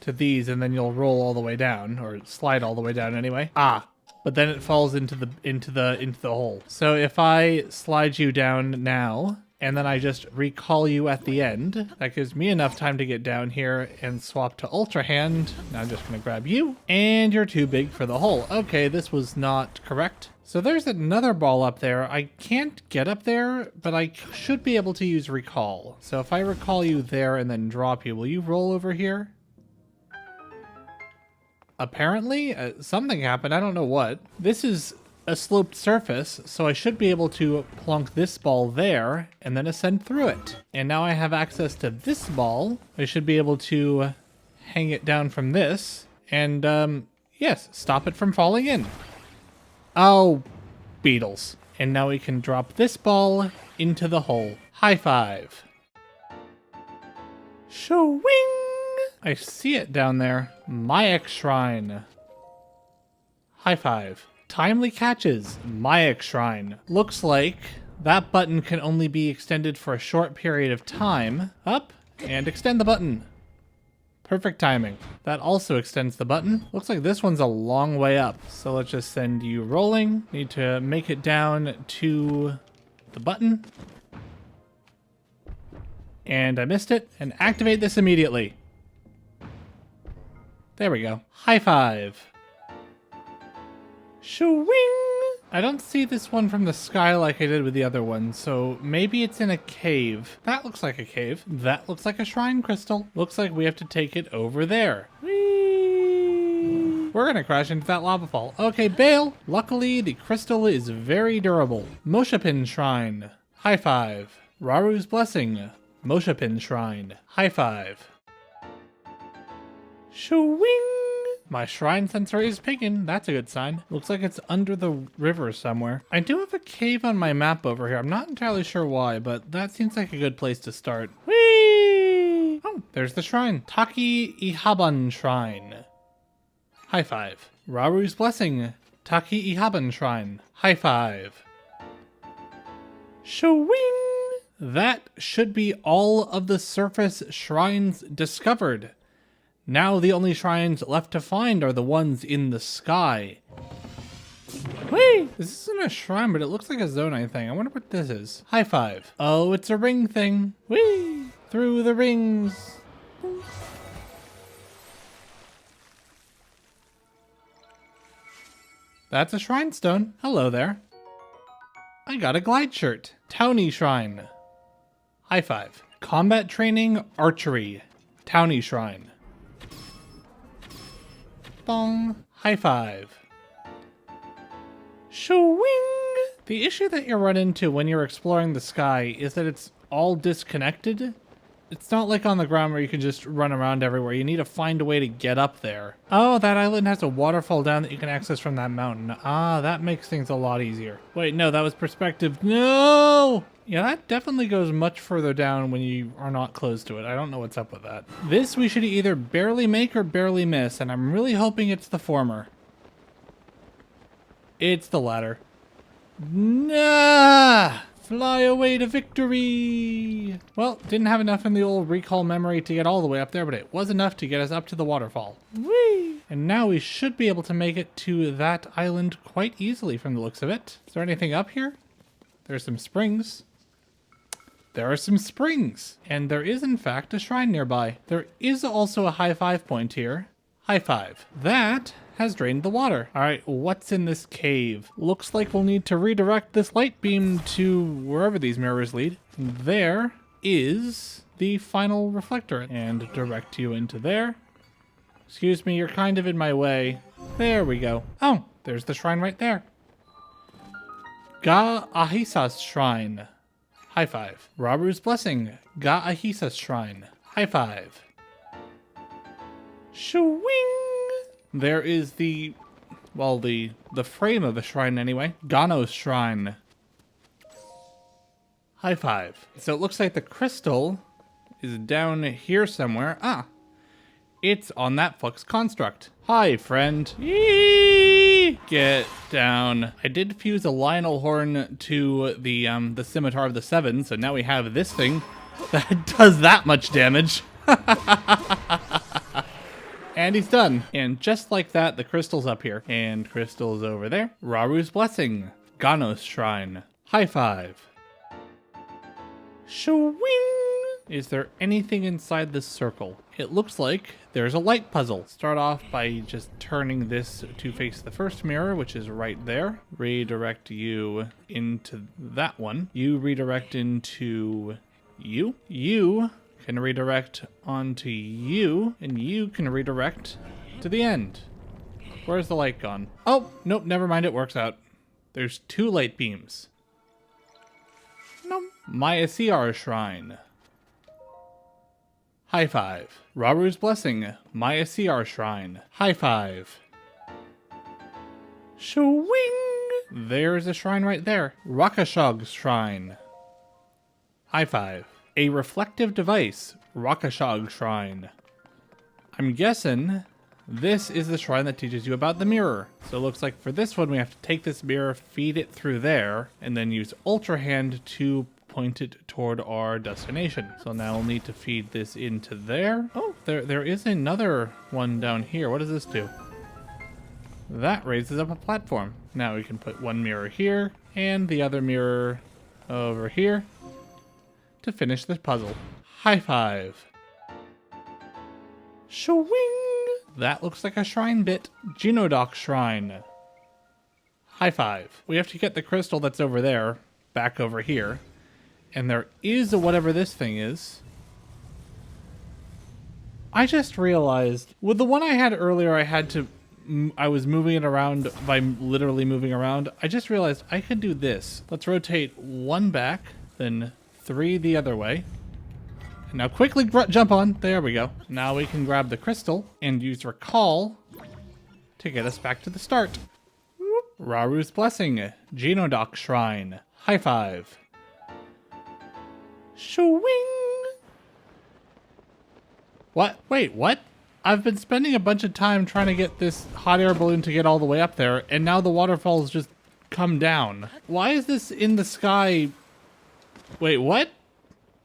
to these, and then you'll roll all the way down, or slide all the way down anyway. But then it falls into the hole. So if I slide you down now, and then I just recall you at the end, that gives me enough time to get down here and swap to Ultra Hand. Now I'm just gonna grab you, and you're too big for the hole. Okay, this was not correct. So there's another ball up there. I can't get up there, but I should be able to use recall. So if I recall you there and then drop you, will you roll over here? Apparently, something happened. I don't know what. This is a sloped surface, so I should be able to plunk this ball there and then ascend through it. And now I have access to this ball. I should be able to hang it down from this and, yes, stop it from falling in. Oh, beetles. And now we can drop this ball into the hole. High five. Shoo-wing! I see it down there. Mayak Shrine. High five. Timely catches. Mayak Shrine. Looks like that button can only be extended for a short period of time. Up and extend the button. Perfect timing. That also extends the button. Looks like this one's a long way up. So let's just send you rolling. Need to make it down to the button. And I missed it. And activate this immediately. There we go. High five. Shoo-wing! I don't see this one from the sky like I did with the other one, so maybe it's in a cave. That looks like a cave. That looks like a shrine crystal. Looks like we have to take it over there. Whee! We're gonna crash into that lava fall. Okay, bail. Luckily, the crystal is very durable. Moshapin Shrine. High five. Raru's Blessing. Moshapin Shrine. High five. Shwing! My shrine sensor is pinging. That's a good sign. Looks like it's under the river somewhere. I do have a cave on my map over here. I'm not entirely sure why, but that seems like a good place to start. Whee! Oh, there's the shrine. Taki Ihaban Shrine. High five. Raru's Blessing. Taki Ihaban Shrine. High five. Shwing! That should be all of the surface shrines discovered. Now the only shrines left to find are the ones in the sky. Whee! This isn't a shrine, but it looks like a Zonai thing. I wonder what this is. High five. Oh, it's a ring thing. Whee! Through the rings. That's a shrine stone. Hello there. I got a glide shirt. Townie Shrine. High five. Combat training, archery. Townie Shrine. Bong. High five. Shwing! The issue that you run into when you're exploring the sky is that it's all disconnected. It's not like on the ground where you can just run around everywhere. You need to find a way to get up there. Oh, that island has a waterfall down that you can access from that mountain. Ah, that makes things a lot easier. Wait, no, that was perspective. No! Yeah, that definitely goes much further down when you are not close to it. I don't know what's up with that. This we should either barely make or barely miss, and I'm really hoping it's the former. It's the latter. Nah! Fly away to victory! Well, didn't have enough in the old recall memory to get all the way up there, but it was enough to get us up to the waterfall. Whee! And now we should be able to make it to that island quite easily from the looks of it. Is there anything up here? There's some springs. There are some springs! And there is, in fact, a shrine nearby. There is also a high five point here. High five. That has drained the water. All right, what's in this cave? Looks like we'll need to redirect this light beam to wherever these mirrors lead. There is the final reflector, and direct you into there. Excuse me, you're kind of in my way. There we go. Oh, there's the shrine right there. Ga Ahisas Shrine. High five. Raru's Blessing. Ga Ahisas Shrine. High five. Shwing! There is the frame of the shrine anyway. Gano's Shrine. High five. So it looks like the crystal is down here somewhere. Ah, it's on that flux construct. Hi, friend. Yee! Get down. I did fuse a Lionel horn to the Scimitar of the Seven, so now we have this thing that does that much damage. And he's done. And just like that, the crystal's up here. And crystal's over there. Raru's Blessing. Gano's Shrine. High five. Shwing! Is there anything inside this circle? It looks like there's a light puzzle. Start off by just turning this to face the first mirror, which is right there. Redirect you into that one. You redirect into you. You can redirect onto you, and you can redirect to the end. Where's the light gone? Oh, nope, never mind, it works out. There's two light beams. Nope. Maya CR Shrine. High five. Raru's Blessing. Maya CR Shrine. High five. Shwing! There's a shrine right there. Rakashog's Shrine. High five. A reflective device, Rakashog Shrine. I'm guessing this is the shrine that teaches you about the mirror. So it looks like for this one, we have to take this mirror, feed it through there, and then use Ultra Hand to point it toward our destination. So now we'll need to feed this into there. Oh, there is another one down here. What does this do? That raises up a platform. Now we can put one mirror here and the other mirror over here to finish this puzzle. High five. Shwing! That looks like a shrine bit. Genodoc Shrine. High five. We have to get the crystal that's over there back over here. And there is a whatever this thing is. I just realized with the one I had earlier, I had to I was moving it around by literally moving around, I just realized I could do this. Let's rotate 1 back, then 3 the other way. And now quickly jump on. There we go. Now we can grab the crystal and use recall to get us back to the start. Raru's Blessing, Genodoc Shrine, high 5. Shwing! What? Wait, what? I've been spending a bunch of time trying to get this hot air balloon to get all the way up there, and now the waterfall's just come down. Why is this in the sky? Wait, what?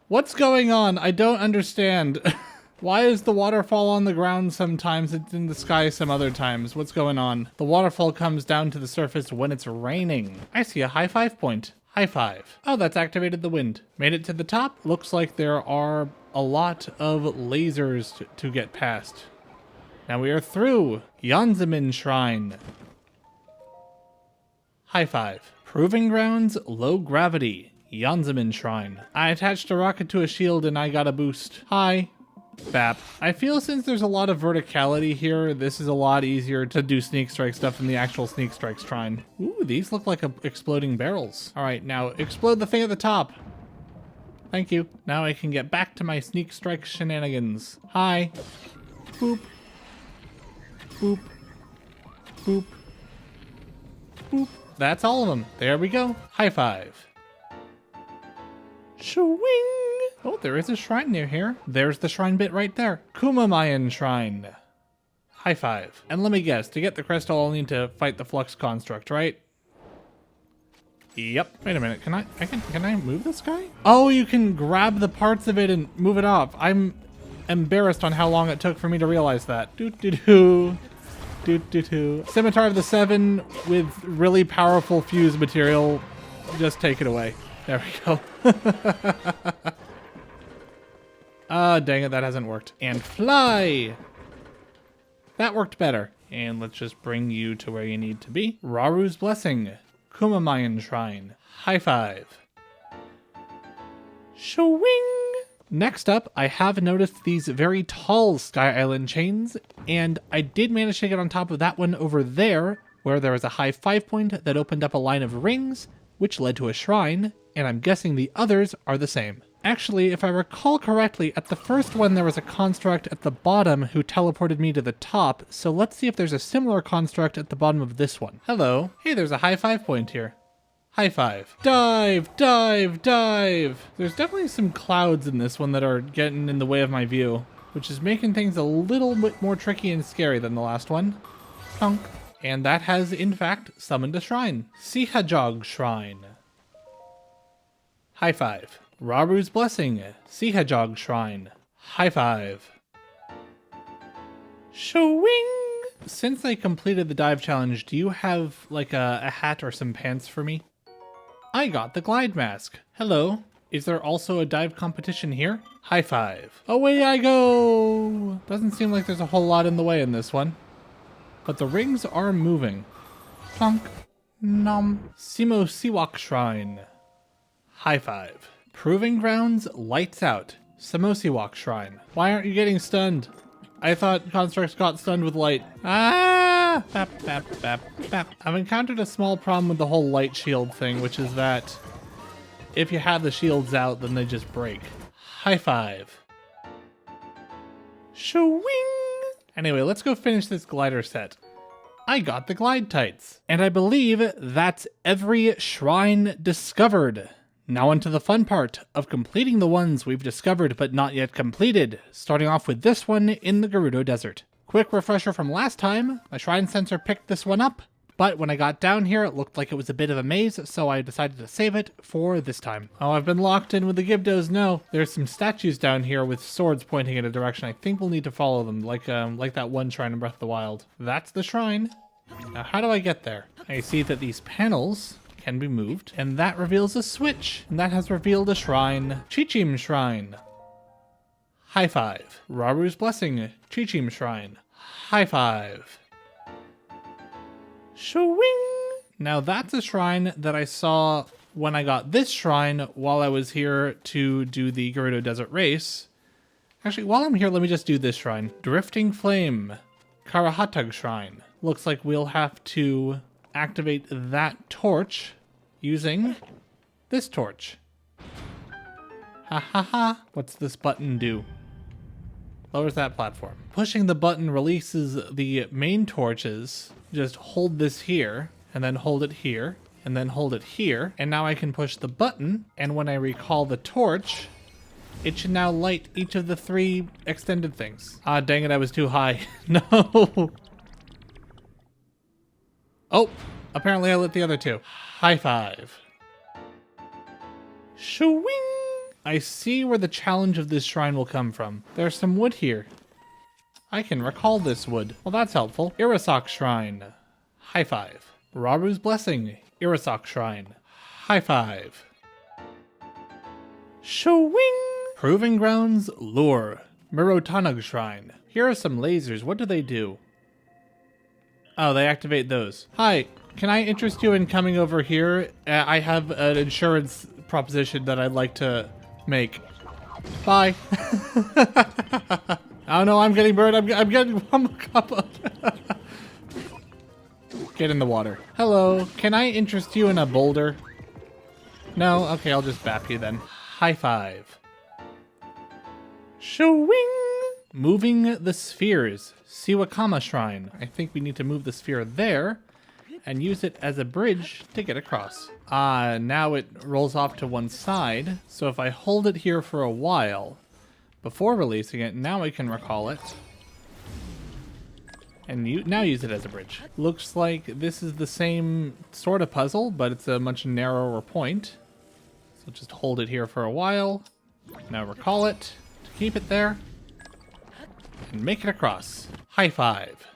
What's going on? I don't understand. Why is the waterfall on the ground sometimes, it's in the sky some other times? What's going on? The waterfall comes down to the surface when it's raining. I see a high 5 point. High 5. Oh, that's activated the wind. Made it to the top. Looks like there are a lot of lasers to get past. Now we are through. Yanzamin Shrine. High 5. Proving Grounds, Low Gravity. Yanzamin Shrine. I attached a rocket to a shield and I got a boost. Hi. Bap. I feel since there's a lot of verticality here, this is a lot easier to do sneak strike stuff than the actual sneak strike shrine. Ooh, these look like exploding barrels. All right, now explode the thing at the top. Thank you. Now I can get back to my sneak strike shenanigans. Hi. Boop. Boop. Boop. Boop. That's all of them. There we go. High 5. Shwing! Oh, there is a shrine near here. There's the shrine bit right there. Kumamayan Shrine. High 5. And let me guess, to get the crystal, I'll need to fight the flux construct, right? Yep. Wait a minute, can I move this guy? Oh, you can grab the parts of it and move it off. I'm embarrassed on how long it took for me to realize that. Doo-doo-doo. Doo-doo-doo. Scimitar of the 7 with really powerful fuse material. Just take it away. There we go. Dang it, that hasn't worked. And fly! That worked better. And let's just bring you to where you need to be. Raru's Blessing. Kumamayan Shrine. High 5. Shwing! Next up, I have noticed these very tall Sky Island chains, and I did manage to get on top of that one over there, where there was a high 5 point that opened up a line of rings, which led to a shrine, and I'm guessing the others are the same. Actually, if I recall correctly, at the first one there was a construct at the bottom who teleported me to the top, so let's see if there's a similar construct at the bottom of this one. Hello. Hey, there's a high 5 point here. High 5. Dive, dive, dive! There's definitely some clouds in this one that are getting in the way of my view, which is making things a little bit more tricky and scary than the last one. Plunk. And that has, in fact, summoned a shrine. Sihajog Shrine. High 5. Raru's Blessing, Sihajog Shrine. High 5. Shwing! Since I completed the dive challenge, do you have like a hat or some pants for me? I got the glide mask. Hello. Is there also a dive competition here? High 5. Away I go! Doesn't seem like there's a whole lot in the way in this one. But the rings are moving. Plunk. Nom. Simo Siwak Shrine. High 5. Proving Grounds, Lights Out. Samosiwak Shrine. Why aren't you getting stunned? I thought constructs got stunned with light. Ah! Bap, bap, bap, bap. I've encountered a small problem with the whole light shield thing, which is that if you have the shields out, then they just break. High 5. Shwing! Anyway, let's go finish this glider set. I got the glide tights. And I believe that's every shrine discovered. Now onto the fun part of completing the ones we've discovered but not yet completed, starting off with this one in the Gerudo Desert. Quick refresher from last time, my shrine sensor picked this one up, but when I got down here it looked like it was a bit of a maze, so I decided to save it for this time. Oh, I've been locked in with the Gibdos. No, there's some statues down here with swords pointing in a direction. I think we'll need to follow them, like that one shrine in Breath of the Wild. That's the shrine. Now how do I get there? I see that these panels can be moved, and that reveals a switch, and that has revealed a shrine. Chichim Shrine. High 5. Raru's Blessing, Chichim Shrine. High 5. Shwing! Now that's a shrine that I saw when I got this shrine while I was here to do the Gerudo Desert race. Actually, while I'm here, let me just do this shrine. Drifting Flame, Karahatag Shrine. looks like we'll have to activate that torch using this torch. Ha ha ha. What's this button do? Lowers that platform. Pushing the button releases the main torches. Just hold this here, and then hold it here, and then hold it here. And now I can push the button, and when I recall the torch, it should now light each of the 3 extended things. Ah, dang it, I was too high. No. Oh, apparently I lit the other 2. High five. Shwing! I see where the challenge of this shrine will come from. There's some wood here. I can recall this wood. Well, that's helpful. Irasak Shrine. High five. Raru's Blessing. Irasak Shrine. High five. Shwing! Proving Grounds Lure. Mirotanug Shrine. Here are some lasers. What do they do? Oh, they activate those. Hi, can I interest you in coming over here? I have an insurance proposition that I'd like to make. Bye. Oh no, I'm getting burned. I'm getting Get in the water. Hello, can I interest you in a boulder? No? Okay, I'll just bap you then. High five. Shwing! Moving the spheres. Siwakama Shrine. I think we need to move the sphere there and use it as a bridge to get across. Now it rolls off to one side. So if I hold it here for a while before releasing it, now I can recall it. And now use it as a bridge. Looks like this is the same sort of puzzle, but it's a much narrower point. So just hold it here for a while. Now recall it to keep it there. And make it across. High five.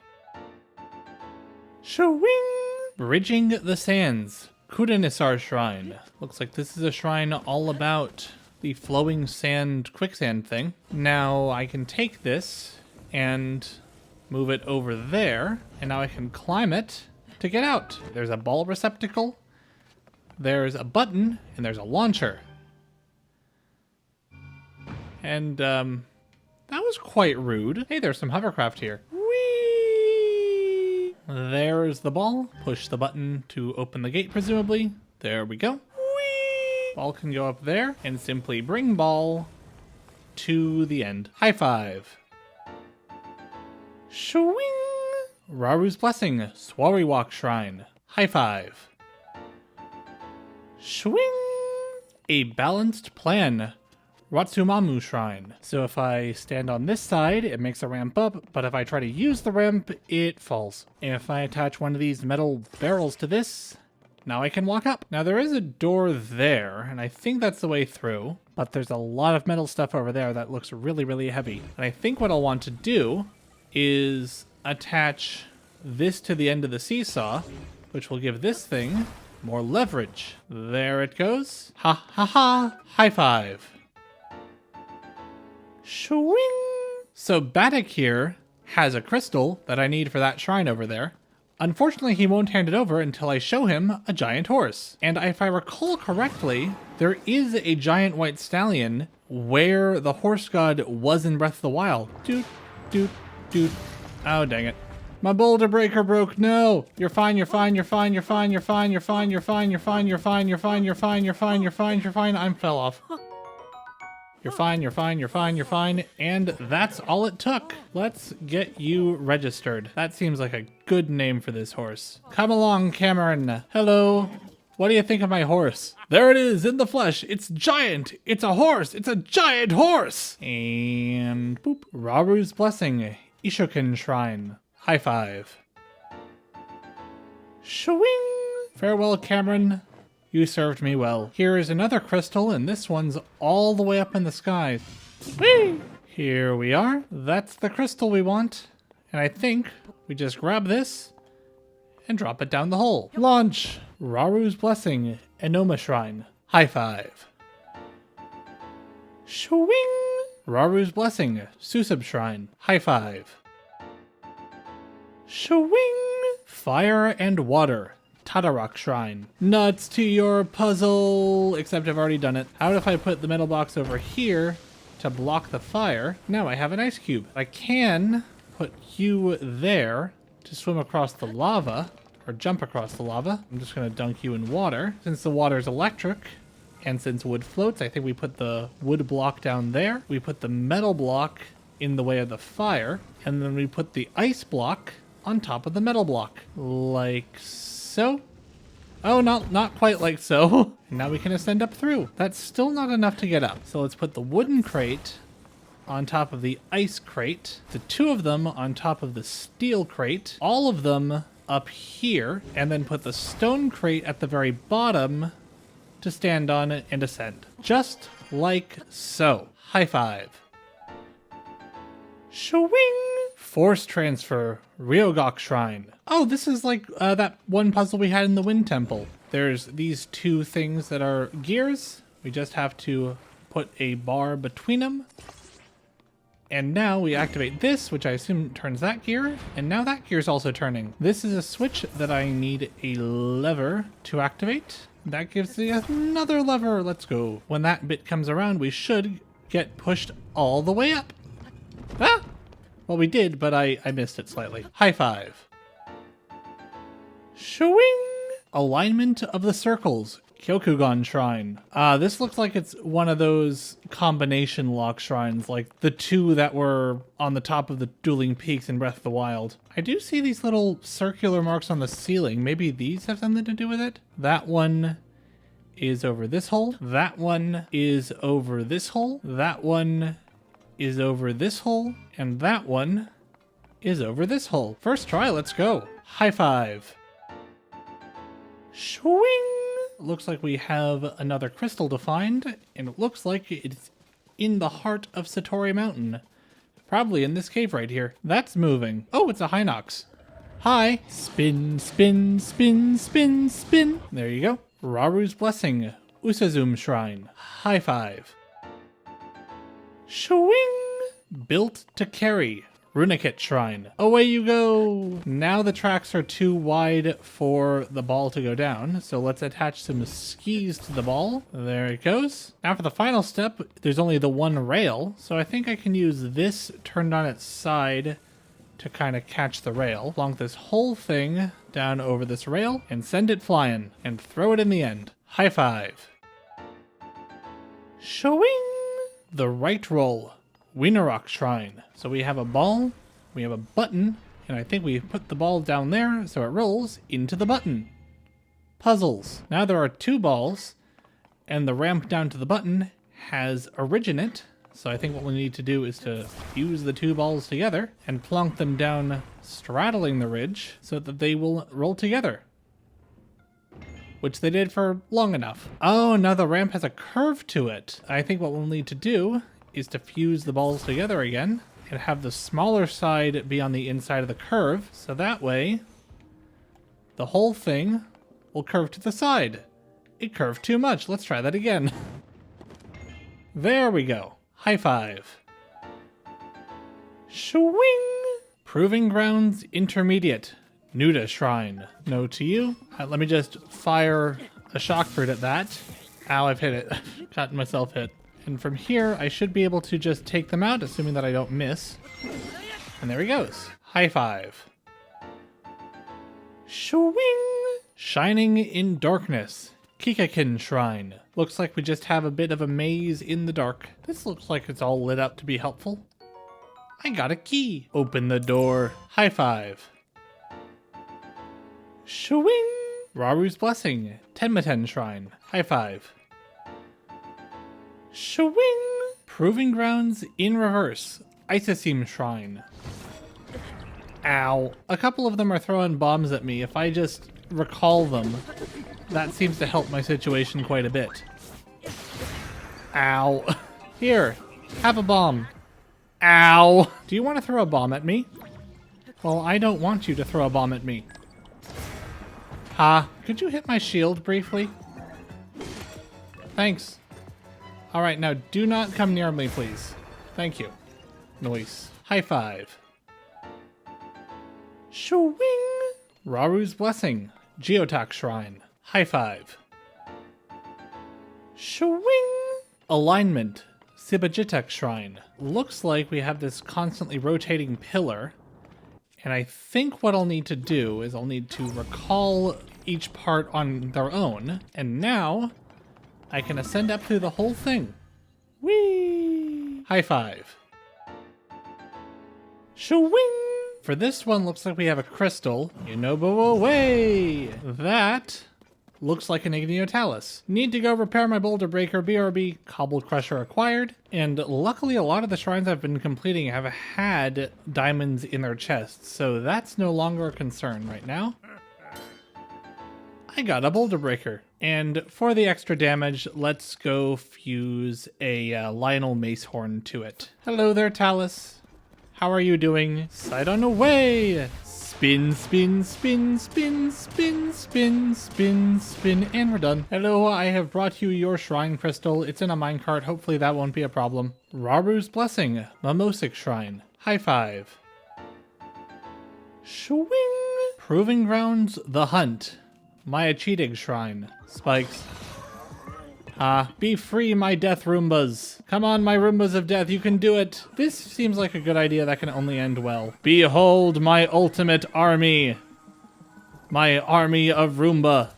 Shwing! Bridging the Sands. Kudanisar Shrine. Looks like this is a shrine all about the flowing sand quicksand thing. Now I can take this and move it over there, and now I can climb it to get out. There's a ball receptacle, there's a button, and there's a launcher. And that was quite rude. Hey, there's some hovercraft here. Whee! There's the ball. Push the button to open the gate, presumably. There we go. Whee! Ball can go up there, and simply bring ball to the end. High five. Shwing! Raru's Blessing, Swariwok Shrine. High five. Shwing! A Balanced Plan. Ratsumamu Shrine. So if I stand on this side, it makes a ramp up, but if I try to use the ramp, it falls. If I attach one of these metal barrels to this, now I can walk up. Now there is a door there, and I think that's the way through, but there's a lot of metal stuff over there that looks really, really heavy. And I think what I'll want to do is attach this to the end of the seesaw, which will give this thing more leverage. There it goes. Ha ha ha. High five. Shwing! So Baddock here has a crystal that I need for that shrine over there. Unfortunately, he won't hand it over until I show him a giant horse. And if I recall correctly, there is a giant white stallion where the horse god was in Breath of the Wild. Doot, doot, doot. Oh, dang it. My boulder breaker broke. No. You're fine, you're fine, you're fine, you're fine, you're fine, you're fine, you're fine, you're fine, you're fine, you're fine, you're fine, you're fine, you're fine, you're fine. I fell off. You're fine, you're fine, you're fine, you're fine. And that's all it took. Let's get you registered. That seems like a good name for this horse. Come along, Cameron. Hello. What do you think of my horse? There it is in the flesh. It's giant. It's a horse. It's a giant horse. And boop. Raru's Blessing. Ishoken Shrine. High five. Shwing. Farewell, Cameron. You served me well. Here is another crystal, and this one's all the way up in the sky. Whee! Here we are. That's the crystal we want. And I think we just grab this and drop it down the hole. Launch! Raru's Blessing, Enoma Shrine. High five. Shwing! Raru's Blessing, Susub Shrine. High five. Shwing! Fire and Water. Tadarak Shrine. Nuts to your puzzle! Except I've already done it. How if I put the metal box over here to block the fire? Now I have an ice cube. I can put you there to swim across the lava, or jump across the lava. I'm just going to dunk you in water. Since the water is electric, and since wood floats, I think we put the wood block down there. We put the metal block in the way of the fire, and then we put the ice block on top of the metal block. Like so. Oh, not quite like so. And now we can ascend up through. That's still not enough to get up. So let's put the wooden crate on top of the ice crate, the two of them on top of the steel crate, all of them up here, and then put the stone crate at the very bottom to stand on it and ascend. Just like so. High five. Shwing! Force transfer, Ryogok Shrine. Oh, this is like that one puzzle we had in the Wind Temple. There's these two things that are gears. We just have to put a bar between them. And now we activate this, which I assume turns that gear, and now that gear is also turning. This is a switch that I need a lever to activate. That gives me another lever. Let's go. When that bit comes around, we should get pushed all the way up. Ah! Well, we did, but I missed it slightly. High five. Shwing! Alignment of the circles. Kyokugan Shrine. This looks like it's one of those combination lock shrines, like the two that were on the top of the Dueling Peaks in Breath of the Wild. I do see these little circular marks on the ceiling. Maybe these have something to do with it? That one is over this hole. That one is over this hole. That one is over this hole. And that one is over this hole. First try, let's go. High five. Shwing! Looks like we have another crystal to find, and it looks like it's in the heart of Satori Mountain. Probably in this cave right here. That's moving. Oh, it's a Hinox. Hi. Spin, spin, spin, spin, spin. There you go. Raru's Blessing, Usazum Shrine. High five. Shwing! Built to carry, Runikit Shrine. Away you go! Now the tracks are too wide for the ball to go down, so let's attach some skis to the ball. There it goes. Now for the final step, there's only the one rail, so I think I can use this turned on its side to kind of catch the rail. Plonk this whole thing down over this rail and send it flying and throw it in the end. High five. Showing! The right roll. Wienerrock Shrine. So we have a ball, we have a button, and I think we put the ball down there so it rolls into the button. Puzzles. Now there are two balls, and the ramp down to the button has Originate, so I think what we need to do is to fuse the two balls together and plonk them down straddling the ridge so that they will roll together. Which they did for long enough. Oh, now the ramp has a curve to it. I think what we'll need to do is to fuse the balls together again and have the smaller side be on the inside of the curve, so that way the whole thing will curve to the side. It curved too much. Let's try that again. There we go. High five. Shwing! Proving Grounds Intermediate, Nuda Shrine. No to you. Let me just fire a shock fruit at that. Ow, I've hit it. Gotten myself hit. And from here, I should be able to just take them out, assuming that I don't miss. And there he goes. High five. Shwing! Shining in Darkness, Kikakin Shrine. Looks like we just have a bit of a maze in the dark. This looks like it's all lit up to be helpful. I got a key. Open the door. High five. Shwing! Raru's Blessing, Tenma-ten Shrine. High five. Shwing! Proving Grounds in Reverse, Isocene Shrine. Ow. A couple of them are throwing bombs at me. If I just recall them, that seems to help my situation quite a bit. Ow. Here, have a bomb. Ow. Do you want to throw a bomb at me? Well, I don't want you to throw a bomb at me. Ha, could you hit my shield briefly? Thanks. Alright, now do not come near me, please. Thank you. Noise. High five. Shwing! Raru's Blessing, Geotak Shrine. High five. Shwing! Alignment, Sibajitek Shrine. Looks like we have this constantly rotating pillar, And I think what I'll need to do is I'll need to recall each part on their own. And now I can ascend up through the whole thing. Whee! High five. Shoo-wing! For this one, looks like we have a crystal. Yunobo away! That looks like an Igniotalus. Need to go repair my boulder breaker, BRB, Cobble Crusher acquired. And luckily a lot of the shrines I've been completing have had diamonds in their chests, so that's no longer a concern right now. I got a boulder breaker. And for the extra damage, let's go fuse a Lionel Macehorn to it. Hello there, Talus. How are you doing? Sidon away! Spin, spin, spin, spin, spin, spin, spin, spin, and we're done. Hello, I have brought you your shrine crystal. It's in a minecart. Hopefully that won't be a problem. Raru's Blessing, Mimosic Shrine. High five. Swing! Proving Grounds, The Hunt. Maya Cheating Shrine. Spikes. Be free, my death Roombas. Come on, my Roombas of death, you can do it. This seems like a good idea that can only end well. Behold my ultimate army. My army of Roomba.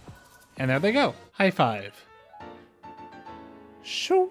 And there they go. High five. Swing!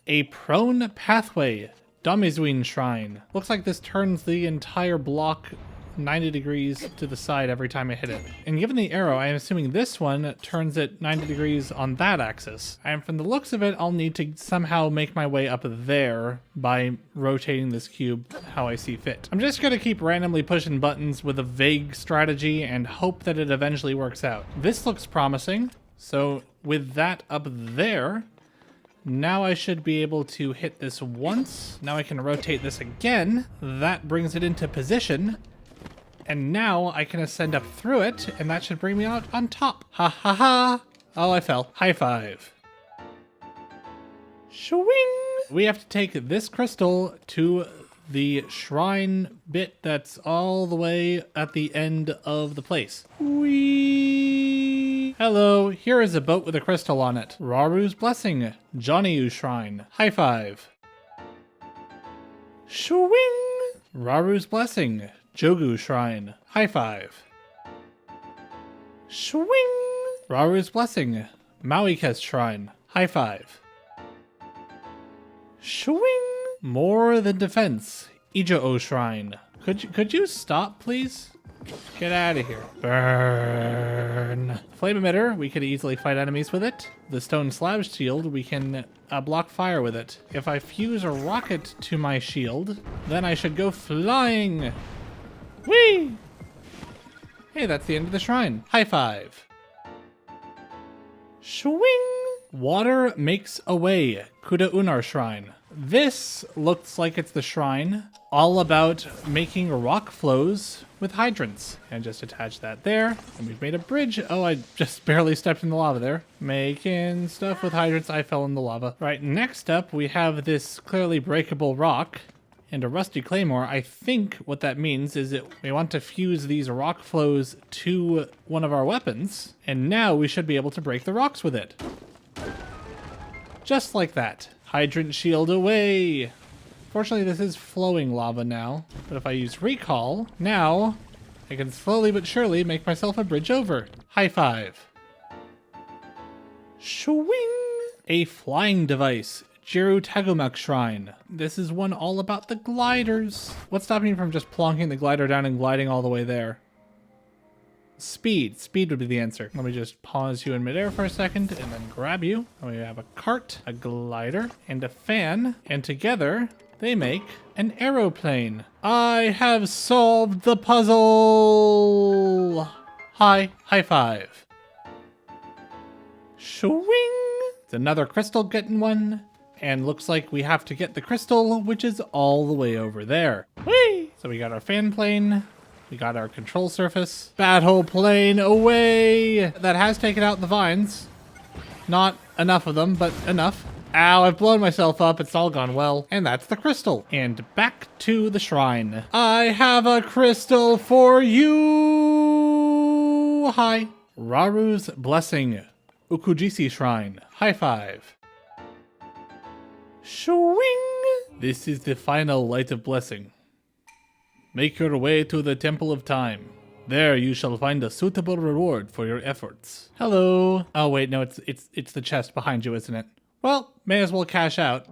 A prone pathway. Domizwin Shrine. Looks like this turns the entire block 90 degrees to the side every time I hit it. And given the arrow, I am assuming this one turns it 90 degrees on that axis. And from the looks of it, I'll need to somehow make my way up there by rotating this cube how I see fit. I'm just gonna keep randomly pushing buttons with a vague strategy and hope that it eventually works out. This looks promising. So with that up there, now I should be able to hit this once. Now I can rotate this again. That brings it into position. And now I can ascend up through it, and that should bring me out on top. Ha ha ha! Oh, I fell. High five. Swing! We have to take this crystal to the shrine bit that's all the way at the end of the place. Whee! Hello, here is a boat with a crystal on it. Raru's Blessing, Johnny Shrine. High five. Swing! Raru's Blessing, Jogu Shrine. High five. Swing! Raru's Blessing, Mauikes Shrine. High five. Swing! More Than Defense, Ijo Shrine. Could you stop, please? Get out of here. Burn. Flame Emitter, we could easily fight enemies with it. The Stone Slab Shield, we can block fire with it. If I fuse a rocket to my shield, then I should go flying. Whee! Hey, that's the end of the shrine. High five. Swing! Water Makes a Way, Kuda Unar Shrine. This looks like it's the shrine all about making rock flows with hydrants. And just attach that there. And we've made a bridge. Oh, I just barely stepped in the lava there. Making stuff with hydrants. I fell in the lava. Right, next up we have this clearly breakable rock and a rusty claymore. I think what that means is that we want to fuse these rock flows to one of our weapons. And now we should be able to break the rocks with it. Just like that. Hydrant shield away. Fortunately, this is flowing lava now. But if I use recall, now I can slowly but surely make myself a bridge over. High five. Swing! A flying device. Jiru Tagumak Shrine. This is one all about the gliders. What's stopping me from just plonking the glider down and gliding all the way there? Speed. Speed would be the answer. Let me just pause you in midair for a second and then grab you. And we have a cart, a glider, and a fan. And together, they make an aeroplane. I have solved the puzzle! High five. Swing! It's another crystal getting one. And looks like we have to get the crystal, which is all the way over there. Whee! So we got our fan plane. We got our control surface. Battle plane away! That has taken out the vines. Not enough of them, but enough. Ow, I've blown myself up. It's all gone well. And that's the crystal. And back to the shrine. I have a crystal for you! Hi. Raru's Blessing, Ukujisi Shrine. High five. Swing! This is the final light of blessing. Make your way to the Temple of Time. There you shall find a suitable reward for your efforts. Hello. Oh wait, no, it's the chest behind you, isn't it? Well, may as well cash out.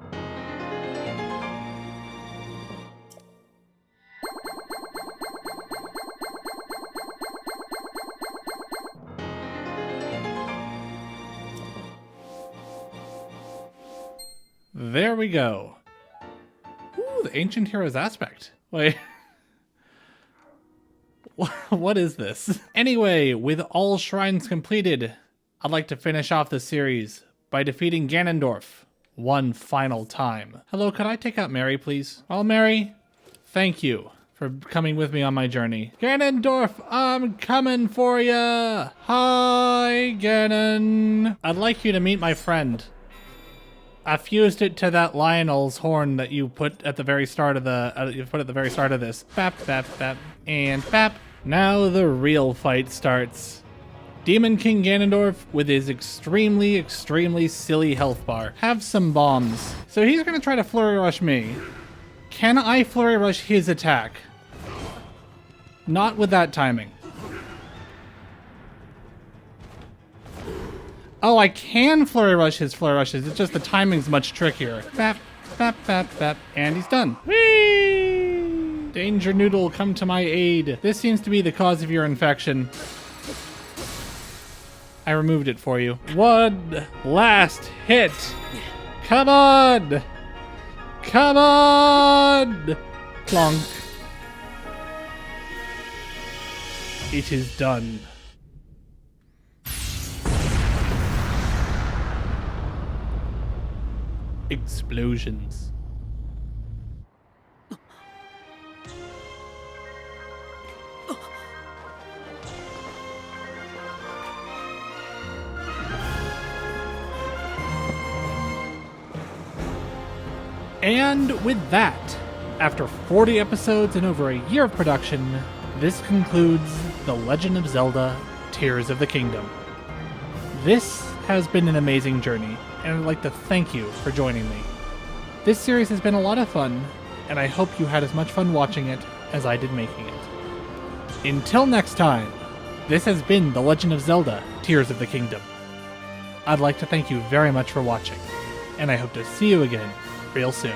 There we go. Ooh, the Ancient Heroes aspect. Wait. What is this? Anyway, with all shrines completed, I'd like to finish off the series by defeating Ganondorf one final time. Hello, could I take out Mary, please? Oh, Mary, thank you for coming with me on my journey. Ganondorf, I'm coming for ya! Hi, Ganon. I'd like you to meet my friend. I fused it to that Lionel's horn that you put at the very start of this. Bap, bap, bap, and bap. Now the real fight starts. Demon King Ganondorf with his extremely, extremely silly health bar. Have some bombs. So he's gonna try to flurry rush me. Can I flurry rush his attack? Not with that timing. Oh, I can flurry rush his flurry rushes. It's just the timing's much trickier. Bap, bap, bap, bap, and he's done. Whee! Danger Noodle, come to my aid. This seems to be the cause of your infection. I removed it for you. One last hit. Come on! Come on! Plonk. It is done. Explosions. And with that, after 40 episodes and over a year of production, this concludes The Legend of Zelda: Tears of the Kingdom. This has been an amazing journey, and I'd like to thank you for joining me. This series has been a lot of fun, and I hope you had as much fun watching it as I did making it. Until next time, this has been The Legend of Zelda: Tears of the Kingdom. I'd like to thank you very much for watching, and I hope to see you again real soon.